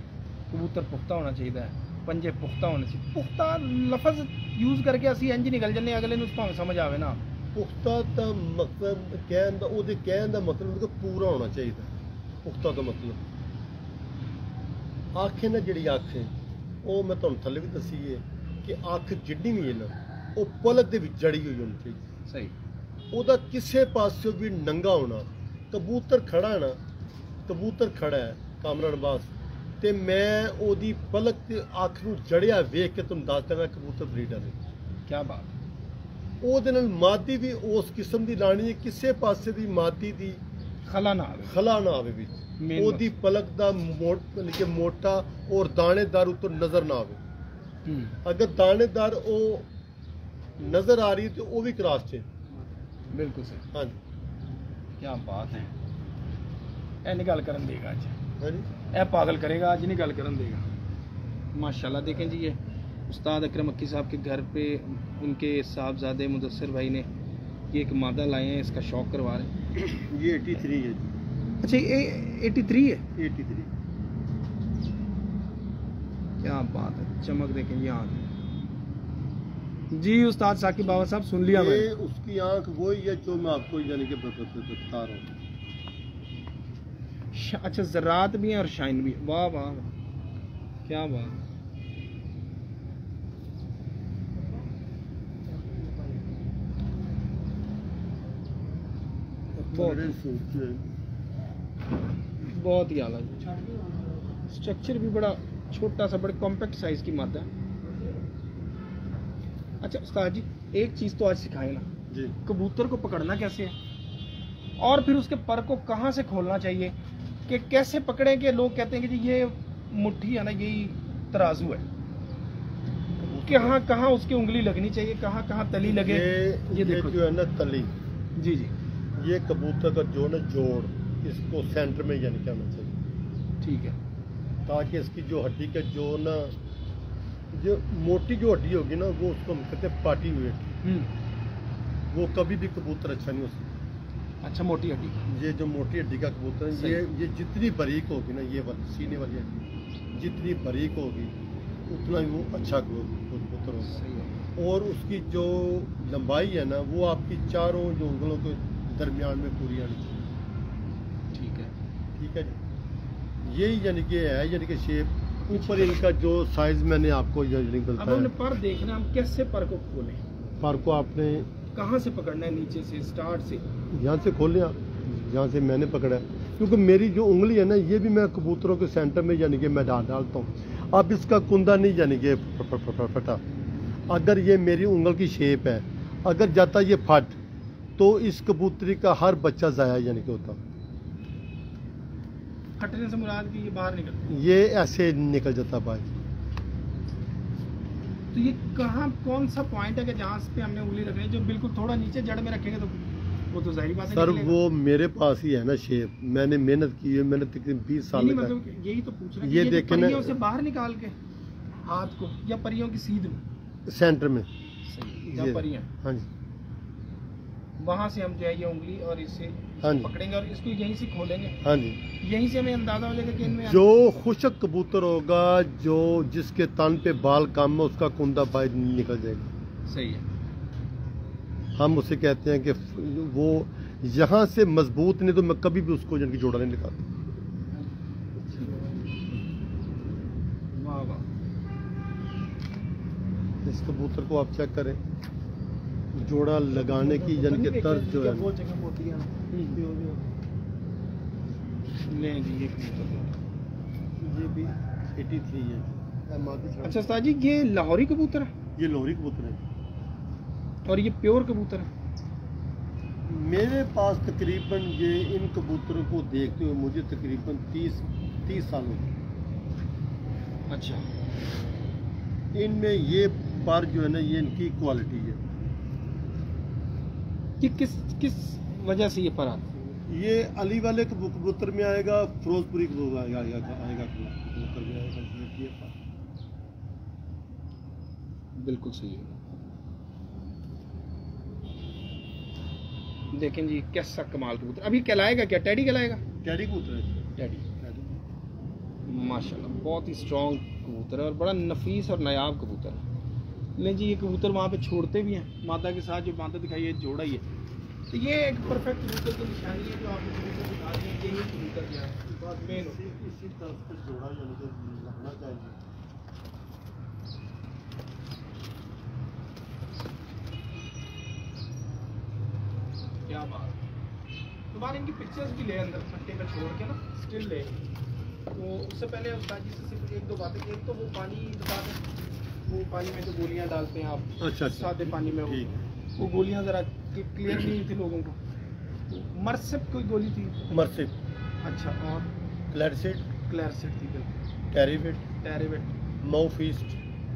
ਕਬੂਤਰ ਪੁਖਤਾ ਹੋਣਾ ਚਾਹੀਦਾ ਹੈ, ਪੰਜੇ ਪੁਖਤਾ ਹੋਣੇ ਚਾਹੀਦੇ। ਪੁਖਤਾ ਲਫ਼ਜ਼ ਯੂਜ਼ ਕਰਕੇ ਅਸੀਂ ਇੰਜ ਨਿਕਲ ਜੰਨੇ, ਅਗਲੇ ਨੂੰ ਭਾਵੇਂ ਸਮਝ ਆਵੇ ਨਾ। ਪੁਖਤਾ ਦਾ ਮਤਲਬ ਕਹਿਣ ਦਾ, ਉਹਦੇ ਕਹਿਣ ਦਾ ਮਤਲਬ ਕਿ ਪੂਰਾ ਹੋਣਾ ਚਾਹੀਦਾ। ਪੁਖਤਾ ਦਾ ਮਤਲਬ ਅੱਖ ਹੈ ਨਾ, ਜਿਹੜੀ ਅੱਖ ਹੈ ਉਹ ਮੈਂ ਤੁਹਾਨੂੰ ਥੱਲੇ ਵੀ ਦੱਸੀ ਹੈ ਕਿ ਅੱਖ ਜਿੰਨੀ ਵੀ ਹੈ ਨਾ, ਉਹ ਪਲਕ ਦੇ ਵਿੱਚ ਜੜੀ ਹੋਈ ਹੋਣੀ ਚਾਹੀਦੀ। ਸਹੀ। ਉਹਦਾ ਕਿਸੇ ਪਾਸਿਓਂ ਵੀ ਨੰਗਾ ਹੋਣਾ। ਕਬੂਤਰ ਖੜਾ ਹੈ ਨਾ, ਕਬੂਤਰ ਖੜਾ ਹੈ ਕਾਮਰਾਨ ਬਾਸ, ਤੇ ਮੈਂ ਉਹਦੀ ਪਲਕ ਤੇ ਅੱਖ ਨੂੰ ਜੜਿਆ ਵੇਖ ਕੇ ਤੁਹਾਨੂੰ ਦੱਸ ਦਾਂਗਾ ਕਬੂਤਰ ਬਰੀਡਰ ਹੈ। ਕੀ ਬਾਤ। ਉਹਦੇ ਨਾਲ ਮਾਦੀ ਵੀ ਉਸ ਕਿਸਮ ਦੀ ਲਾਣੀ ਹੈ, ਕਿਸੇ ਪਾਸੇ ਦੀ ਮਾਦੀ ਦੀ ਖਲਾ ਨਾ ਆਵੇ, ਖਲਾ ਨਾ ਆਵੇ ਵਿੱਚ। Main ਉਹਦੀ ਪਲਕ ਦਾ ਮੋਟਾ ਔਰ ਦਾਣੇਦਾਰ ਉੱਤੋਂ ਨਜ਼ਰ ਨਾ ਆਵੇ। ਅਗਰ ਦਾਣੇਦਾਰ ਉਹ ਨਜ਼ਰ ਆ ਰਹੀ ਤੇ ਉਹ ਵੀ ਕ੍ਰਾਸ 'ਚ। ਬਿਲਕੁਲ ਸਹੀ। ਹਾਂਜੀ ਕੀ ਬਾਤ ਹੈ। ਇਹ नहीं गल करन देगा आज, ਹਾਂਜੀ ਇਹ पागल करेगा आज, नहीं गल करन देगा। माशाल्लाह देखें जी, ये उस्ताद अकरम मक्की साहब के घर पे उनके साहबजादे मुदस्सिर भाई ने ये एक मादा लाए हैं, इसका शौक करवा रहे हैं। ये 83 है जी। अच्छा ये 83 है। 83 क्या बात है, चमक देखें जी आँख जी। उस्ताद साकिब बाबा साहब सुन लिया ये मैंने। उसकी आंख वही है जो मैं आपको यानी कि बता रहा हूँ। अच्छा ज़रात भी है और शाइन भी है। वाह वाह वाह, क्या बात। बहुत ही आला जी। स्ट्रक्चर भी बड़ा छोटा सा, बड़े कॉम्पैक्ट साइज की मादा है। अच्छा उस्ताद जी एक चीज़ तो आज सिखाए ना जी। कबूतर को पकड़ना कैसे है, और फिर उसके पर को कहाँ से खोलना चाहिए, कि कैसे पकड़ें कि लोग कहते हैं कि जी ये मुट्ठी है ना, यही तराजू है, कहाँ कहाँ उसकी उंगली लगनी चाहिए, कहाँ कहाँ तली लगे। ये देखो जो है ना तली, जी जी ये कबूतर का जो ना जोड़ इसको सेंटर में यानी क्या होना चाहिए, ठीक है, ताकि इसकी जो हड्डी का जो ना जो मोटी जो हड्डी होगी ना वो उसको हम कहते हैं पाटी वेट, वो कभी भी कबूतर अच्छा नहीं हो सकता। अच्छा मोटी हड्डी, ये जो मोटी हड्डी का कबूतर है ये जितनी बारीक होगी ना, ये वाली सीने वाली हड्डी जितनी बारीक होगी उतना ही वो अच्छा कबूतर होगा। सही है। और उसकी जो लंबाई है ना वो आपकी चारों जो उंगलों के दरमियान में पूरी आनी चाहिए। ठीक है, ठीक है जी। यही यानी कि है यानी कि शेप। ऊपर इनका जो साइज मैंने आपको यानी अब बताया। हमने पर देखना, हम कैसे पर को खोलें, पर को आपने कहाँ से पकड़ना है, नीचे से स्टार्ट से। यहाँ से खोल लिया, यहाँ से मैंने पकड़ा है, क्योंकि मेरी जो उंगली है ना ये भी मैं कबूतरों के सेंटर में यानी कि मैं डालता हूँ। अब इसका कुंदा नहीं यानी कि फटा, अगर ये मेरी उंगल की शेप है, अगर जाता ये फट तो इस कबूतरी का हर बच्चा ज़ाया यानी कि होता। फटने से मुराद की ये बाहर निकल, ये ऐसे निकल जाता बाहर। तो ये कहाँ कौन सा पॉइंट है कि जहाँ पे हमने उंगली रखनी है, जो बिल्कुल थोड़ा नीचे जड़ में रखेंगे तो वो तो जाहिर बात है सर निकलेगा। वो मेरे पास ही है ना शेप, मैंने मेहनत की है, मैंने तकरीबन 20 साल नहीं, का। मतलब यही तो पूछ रहे हैं ये कि देखें जो ना- परियों से बाहर निकाल के हाथ को, या परियों की सीध में, सेंटर में या ये। परियां, हाँ जी, वहां से हम जो है ये उंगली और इससे हाँ जी। पकड़ेंगे और इसको यहीं से खोलेंगे। हाँ जी। यहीं से हमें अंदाजा हो जाएगा कि इनमें जो खुशक कबूतर होगा, जो जिसके तन पे बाल कम है, उसका कुंदा बाहर निकल जाएगा। सही है। हम उसे कहते हैं कि वो यहाँ से मजबूत नहीं तो मैं कभी भी उसको जिनकी जोड़ा नहीं निकालता। वाह वाह, इस कबूतर को आप चेक करें, जोड़ा लगाने की यानी कि तर्ज जो है वो जगह होती है नहीं जी, ये कबूतर। ये भी 83 है। अच्छा उस्ताद जी ये लाहौरी कबूतर है ये लोहरी कबूतर है और ये प्योर कबूतर है। मेरे पास तकरीबन ये इन कबूतरों को देखते हुए मुझे तकरीबन 30 साल हो गए। अच्छा, इनमें ये पर जो है ना ये इनकी क्वालिटी है। कि किस वजह से ये पर आता है? ये अली वाले कबूतर में आएगा, फिरोजपुरी कबूतर आएगा कबूतर में आएगा ये पर। बिल्कुल सही है। देखें जी कैसा कमाल कबूतर। अभी कहलाएगा क्या, टैडी कहलाएगा? टैडी कबूतर है। टैडी माशाल्लाह बहुत ही स्ट्रॉन्ग कबूतर है और बड़ा नफीस और नायाब कबूतर है। लेकिन जी ये कबूतर वहाँ पे छोड़ते भी हैं मादा के साथ, जो मादा दिखाई है जोड़ा ही है। तो ये एक परफेक्ट कबूतर की निशानी है जो आपको कबूतर बता दें, यही कबूतर जो है बहुत मेन होती है। इसी तरह से जोड़ा यानी कि लगना चाहिए। क्या बात है। तो बार इनकी पिक्चर्स भी ले अंदर फट्टे में छोड़ के ना, स्टिल ले। तो उससे पहले उस्ताद जी से सिर्फ एक दो बातें। एक तो वो पानी बता दें, वो पानी में जो गोलियां डालते हैं आप, अच्छा सादे पानी में, ठीक। वो गोलियां ज़रा क्लियर नहीं थी लोगों को। मरसिप कोई गोली थी? मरसिप, अच्छा, और क्लैरसिड, क्लैरसिड थी, बिल्कुल। टेरिवेट, टेरिवेट, मोफिस्ट,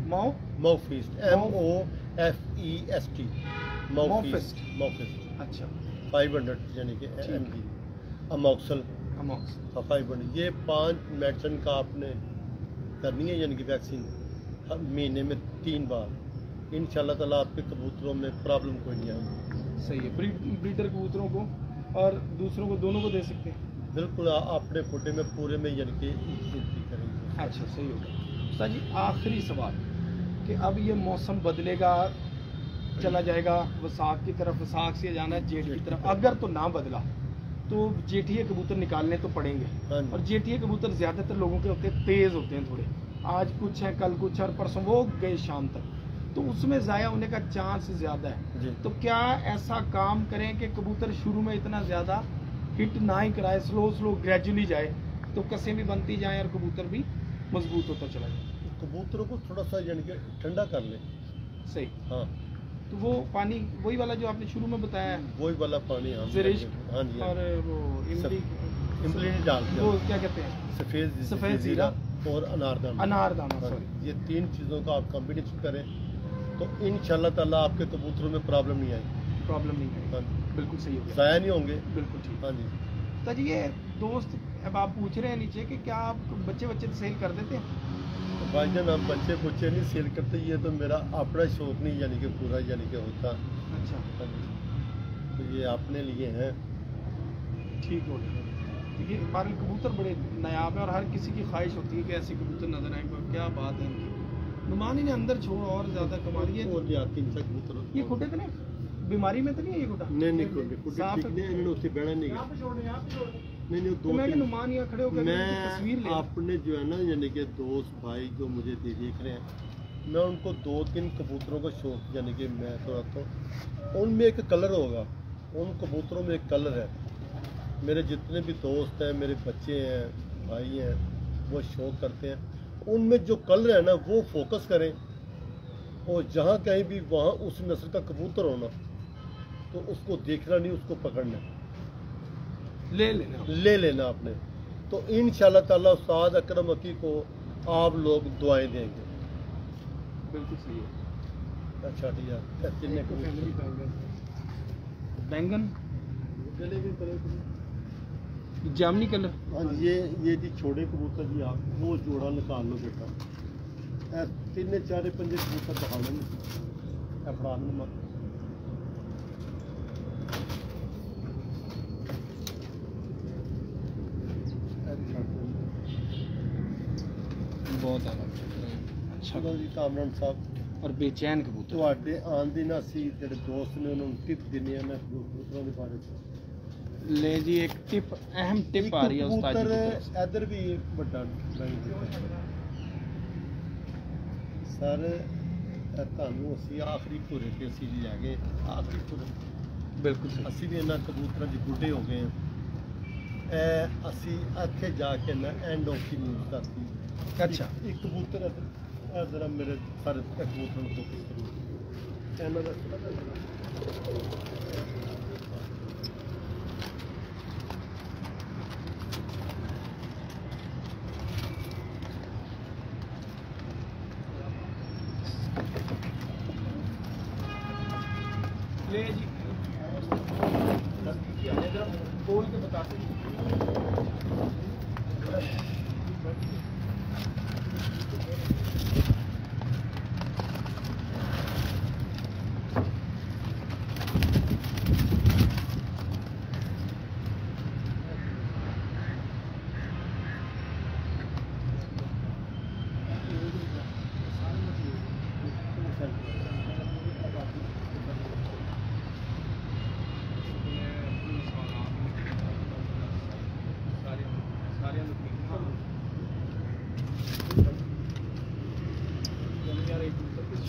माओ मोफिस्ट, MOFEST, मोफिस्ट। मोफिस्ट, अच्छा, 500 यानी कि ठीक। mg, अमोक्सल अमॉक्स। 500। ये 5 मेडिसिन का आपने करनी है, यानी कि वैक्सीन महीने में 3 बार। इंशाल्लाह ताला आपके कबूतरों में प्रॉब्लम कोई नहीं आएगी। सही है। ब्रीडर कबूतरों को और दूसरों को, दोनों को दे सकते हैं? बिल्कुल, अपने फुटे में पूरे में यानी कि गिनती करेंगे। अच्छा, सही होगा। उस्ताद जी आखिरी सवाल कि अब ये मौसम बदलेगा, चला जाएगा वसाख की तरफ, वसाख से जाना है जेठ की तरफ, अगर तो ना बदला तो जेठिए कबूतर निकालने तो पड़ेंगे। हाँ जी। और जेठिए कबूतर ज़्यादातर लोगों के होते हैं, तेज़ होते हैं थोड़े, आज कुछ है कल कुछ है और परसों वो गए शाम तक, तो उसमें ज़ाया होने का चांस ज़्यादा है। जी। तो क्या ऐसा काम करें कि कबूतर शुरू में इतना ज़्यादा हिट ना ही कराए, स्लो स्लो ग्रेजुअली जाए, तो कसें भी बनती जाएं और कबूतर भी मजबूत होता चला जाए? कबूतरों को थोड़ा सा यानी कि ठंडा कर ले। सही। हाँ, तो वो पानी वही वाला जो आपने शुरू में बताया है, वही वाला पानी हम ज़रिश्क हाँ जी, और वो इमली, इमली नहीं डालते वो हम। क्या कहते हैं, सफ़ेद सफ़ेद ज़ीरा और अनारदाना। अनारदाना, हाँ, सॉरी। ये 3 चीज़ों का आप कॉम्बिनेशन करें तो इंशाल्लाह ताला आपके कबूतरों में प्रॉब्लम नहीं आएगी। प्रॉब्लम नहीं है। हाँ, बिल्कुल सही हो गया, ज़ाया नहीं होंगे। बिल्कुल ठीक। हाँ जी। तो जी ये दोस्त अब आप पूछ रहे हैं नीचे कि क्या आप बच्चे सेल कर देते हैं? भाईजान हम बच्चे नहीं सेल करते, ये तो मेरा अपना शौक नहीं यानी कि पूरा यानी कि होता। अच्छा, हाँ जी। तो ये अपने लिए हैं। ठीक हो गया। देखिए हमारे कबूतर बड़े नायाब है और हर किसी की ख्वाहिश होती है कि ऐसे कबूतर नजर आए। क्या बात है इनकी, नुमानी ने अंदर छोड़ और ज़्यादा कमा रही है। और ये 300 कबूतर ये खुटे तो नहीं, बीमारी में तो नहीं है ये खुटा? नहीं कुछ साफ ठीक नहीं, इन्होंने उससे बैठा नहीं गया। नहीं तो दो मैं तीन नुमान यहाँ खड़े होकर तस्वीर मैं ले अपने जो है ना यानी कि दोस्त भाई जो मुझे देख रहे हैं, मैं उनको 2-3 कबूतरों का शौक यानी कि मैं तो रखता हूँ। उनमें एक कलर होगा, उन कबूतरों में एक कलर है। मेरे जितने भी दोस्त हैं, मेरे बच्चे हैं, भाई हैं, वो शौक करते हैं। उनमें जो कलर है ना वो फोकस करें, और जहाँ कहीं भी वहाँ उस नस्ल का कबूतर होना तो उसको देखना नहीं, उसको पकड़ना, ले लेना आपने। तो इंशाल्लाह ताला उस्ताद अकरम हकी को आप लोग दुआएं देंगे। बिल्कुल सही है। अच्छा ठीक है। कितने बैंगन जामनी कलर। हाँ ये जी छोटे कबूतर जी, आप वो जोड़ा निकाल लो बेटा। 3-4 पंजे कबूतर दिखाने अफरान में बहुत अच्छा जी कामरान साहब। और बेचैन कबूतर। ਤੁਹਾਡੇ ਆਉਣ ਦੀ ਨਾ ਅਸੀਂ ਜਿਹੜੇ ਦੋਸਤ ਨੇ ਉਹਨਾਂ ਨੂੰ ਟਿਪ ਦਿੰਦੇ ਆ ਨਾ ਕਬੂਤਰਾਂ ਦੇ ਬਾਰੇ ਚ। ले जी एक टिप, अहम टिप आ रही है उस्ताद जी की तरफ से। इधर भी ਵੱਡਾ ਸਰ ਤੁਹਾਨੂੰ ਅਸੀਂ ਆਖਰੀ ਘੁਰੇ ਤੇ ਅਸੀਂ ਲੈ ਗਏ, ਆਖਰੀ ਘੁਰੇ बिल्कुल सही। ਅਸੀਂ ਵੀ ਇਹਨਾਂ ਕਬੂਤਰਾਂ 'ਚ ਗੁੱਡੇ ਹੋ ਗਏ ਹਾਂ। ਅਸੀਂ ਇੱਥੇ ਜਾ ਕੇ ਨਾ ਐਂਡ ਆਫ ਦੀ ਨਿਊਜ਼ ਕਰਤੀ। अच्छा, ਇੱਕ ਕਬੂਤਰ ਹੈ ਜਰਾ ਮੇਰੇ ਸਾਰੇ ਕਬੂਤਰਾਂ ਨੂੰ ਫੋਕਸ ਕਰੋ। ਇਹਨਾਂ ਦਾ ले जी बोल के बताते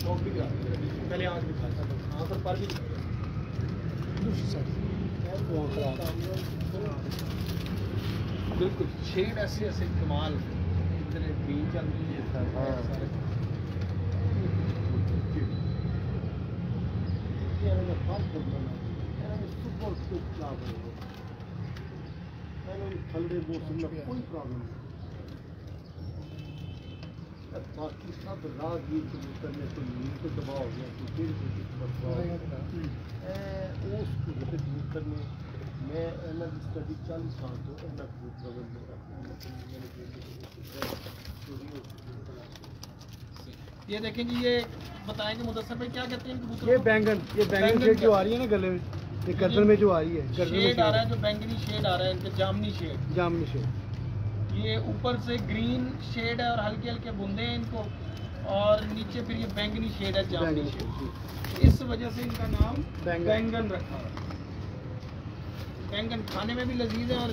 शौक भी करा पहले आँख भी खाता था, आँख और पर भी दूसरी साइड बिल्कुल शेड ऐसे ऐसे कमाल इतने बीच अंदर ये था सारे ठंडे मौसम में कोई प्रॉब्लम नहीं। बाकी सब राहगीर कबूतर में तो नींद तो दबाव हो गया तो फिर उस कबूतर में मैं एनर्जी स्टडी 40 साल तो ये देखें जी, ये बताएंगे मुदस्सर भाई क्या कहते हैं कबूतर ये को? बैंगन शेड जो आ रही है ना गले में, ये गर्दन में जो आ रही है, गर्दन में शेड आ रहा है, जो बैंगनी शेड आ रहा है इनके, जामनी शेड, जामनी शेड। ये ऊपर से ग्रीन शेड है और हल्के हल्के बूंदे हैं इनको, और नीचे फिर ये बैंगनी शेड है, जामनी शेड। इस वजह से इनका नाम बैंगन रखा है। बैंगन खाने में भी लजीज है, और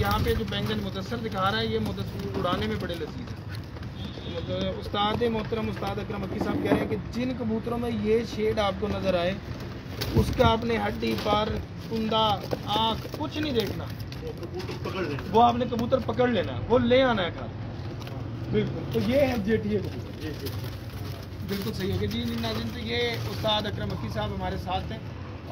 यहाँ पे जो बैंगन मुदस्सर दिखा रहा है ये मुदस्सर उड़ाने में बड़े लजीज है। तो उस्ताद मोहतरम उस्ताद अकरम अक्की साहब कह रहे हैं कि जिन कबूतरों में ये शेड आपको नज़र आए उसका आपने हड्डी पर कुंदा आँख कुछ नहीं देखना, वो आपने कबूतर पकड़ लेना है, वो ले आना है घर। बिल्कुल, तो ये है जेटीए कबूतर। बिल्कुल सही है कि जी नाज़रीन, तो ये उस्ताद अकरम अक्की साहब हमारे साथ हैं,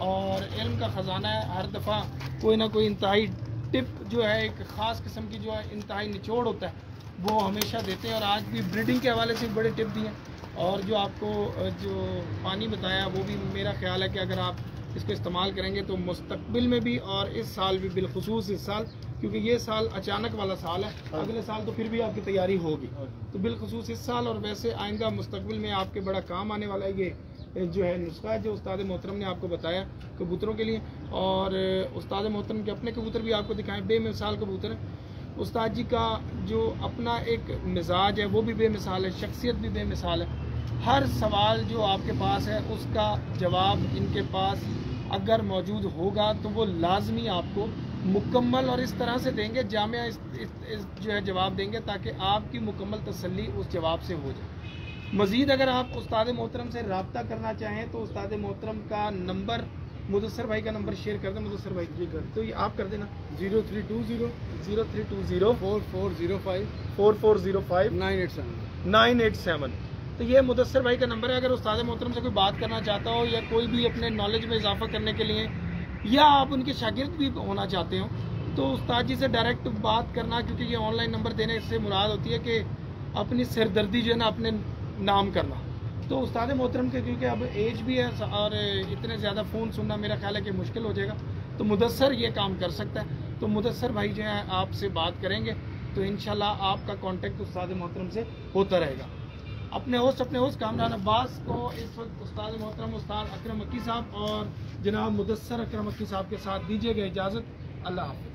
और इल्म का ख़जाना है। हर दफ़ा कोई ना कोई इंतहाई टिप जो है, एक ख़ास किस्म की जो है इंतहाई निचोड़ होता है, वो हमेशा देते हैं। और आज भी ब्रीडिंग के हवाले से बड़े टिप दिए, और जो आपको जो पानी बताया वो भी मेरा ख्याल है कि अगर आप इसको इस्तेमाल करेंगे तो मुस्तकबिल में भी, और इस साल भी बिलखुसूस इस साल, क्योंकि ये साल अचानक वाला साल है, अगले साल तो फिर भी आपकी तैयारी होगी, तो बिलखुसूस इस साल और वैसे आइंदा मुस्तकबिल में आपके बड़ा काम आने वाला है ये जो है नुस्खा है जो उस्ताद मोहतरम ने आपको बताया कबूतरों के लिए। और उस्ताद मोहतरम के अपने कबूतर भी आपको दिखाएं, बेमिसाल कबूतर है। उस्ताद जी का जो अपना एक मिजाज है वो भी बेमिसाल है, शख्सियत भी बेमिसाल है। हर सवाल जो आपके पास है उसका जवाब इनके पास अगर मौजूद होगा तो वो लाजमी आपको मुकम्मल और इस तरह से देंगे, जामिया इस जो है जवाब देंगे, ताकि आपकी मुकम्मल तसल्ली उस जवाब से हो जाए। मज़ीद अगर आप उस्ताद मोहतरम से रब्ता करना चाहें तो उस्ताद मोहतरम का नंबर, मुदस्सर भाई का नंबर शेयर कर दें। मुदस्सर भाई जी कर, तो ये आप कर देना 0320 4405 4405 987। तो ये मुदस्सर भाई का नंबर है। अगर उस्ताद मोहतरम से कोई बात करना चाहता हो, या कोई भी अपने नॉलेज में इजाफा करने के लिए, या आप उनके शागिर्द भी होना चाहते हो, तो उस्ताद जी से डायरेक्ट बात करना, क्योंकि ये ऑनलाइन नंबर देने से मुराद होती है कि अपनी सिरदर्दी जो है ना अपने नाम करना। तो उस्ताद मोहतरम के क्योंकि अब एज भी है और इतने ज़्यादा फ़ोन सुनना मेरा ख्याल है कि मुश्किल हो जाएगा, तो मुदस्सर ये काम कर सकता है। तो मुदस्सर भाई जो है आपसे बात करेंगे, तो इंशाल्लाह आपका कांटेक्ट उस्ताद मोहतरम से होता रहेगा। अपने होस्ट कामरान अब्बास को इस वक्त उस्ताद मोहतरम उस्ताद अकरम अक्की साहब और जनाब मुदस्सर अकरम अक्की साहब के साथ दीजिएगा इजाज़त। अल्लाह हाफ़िज़।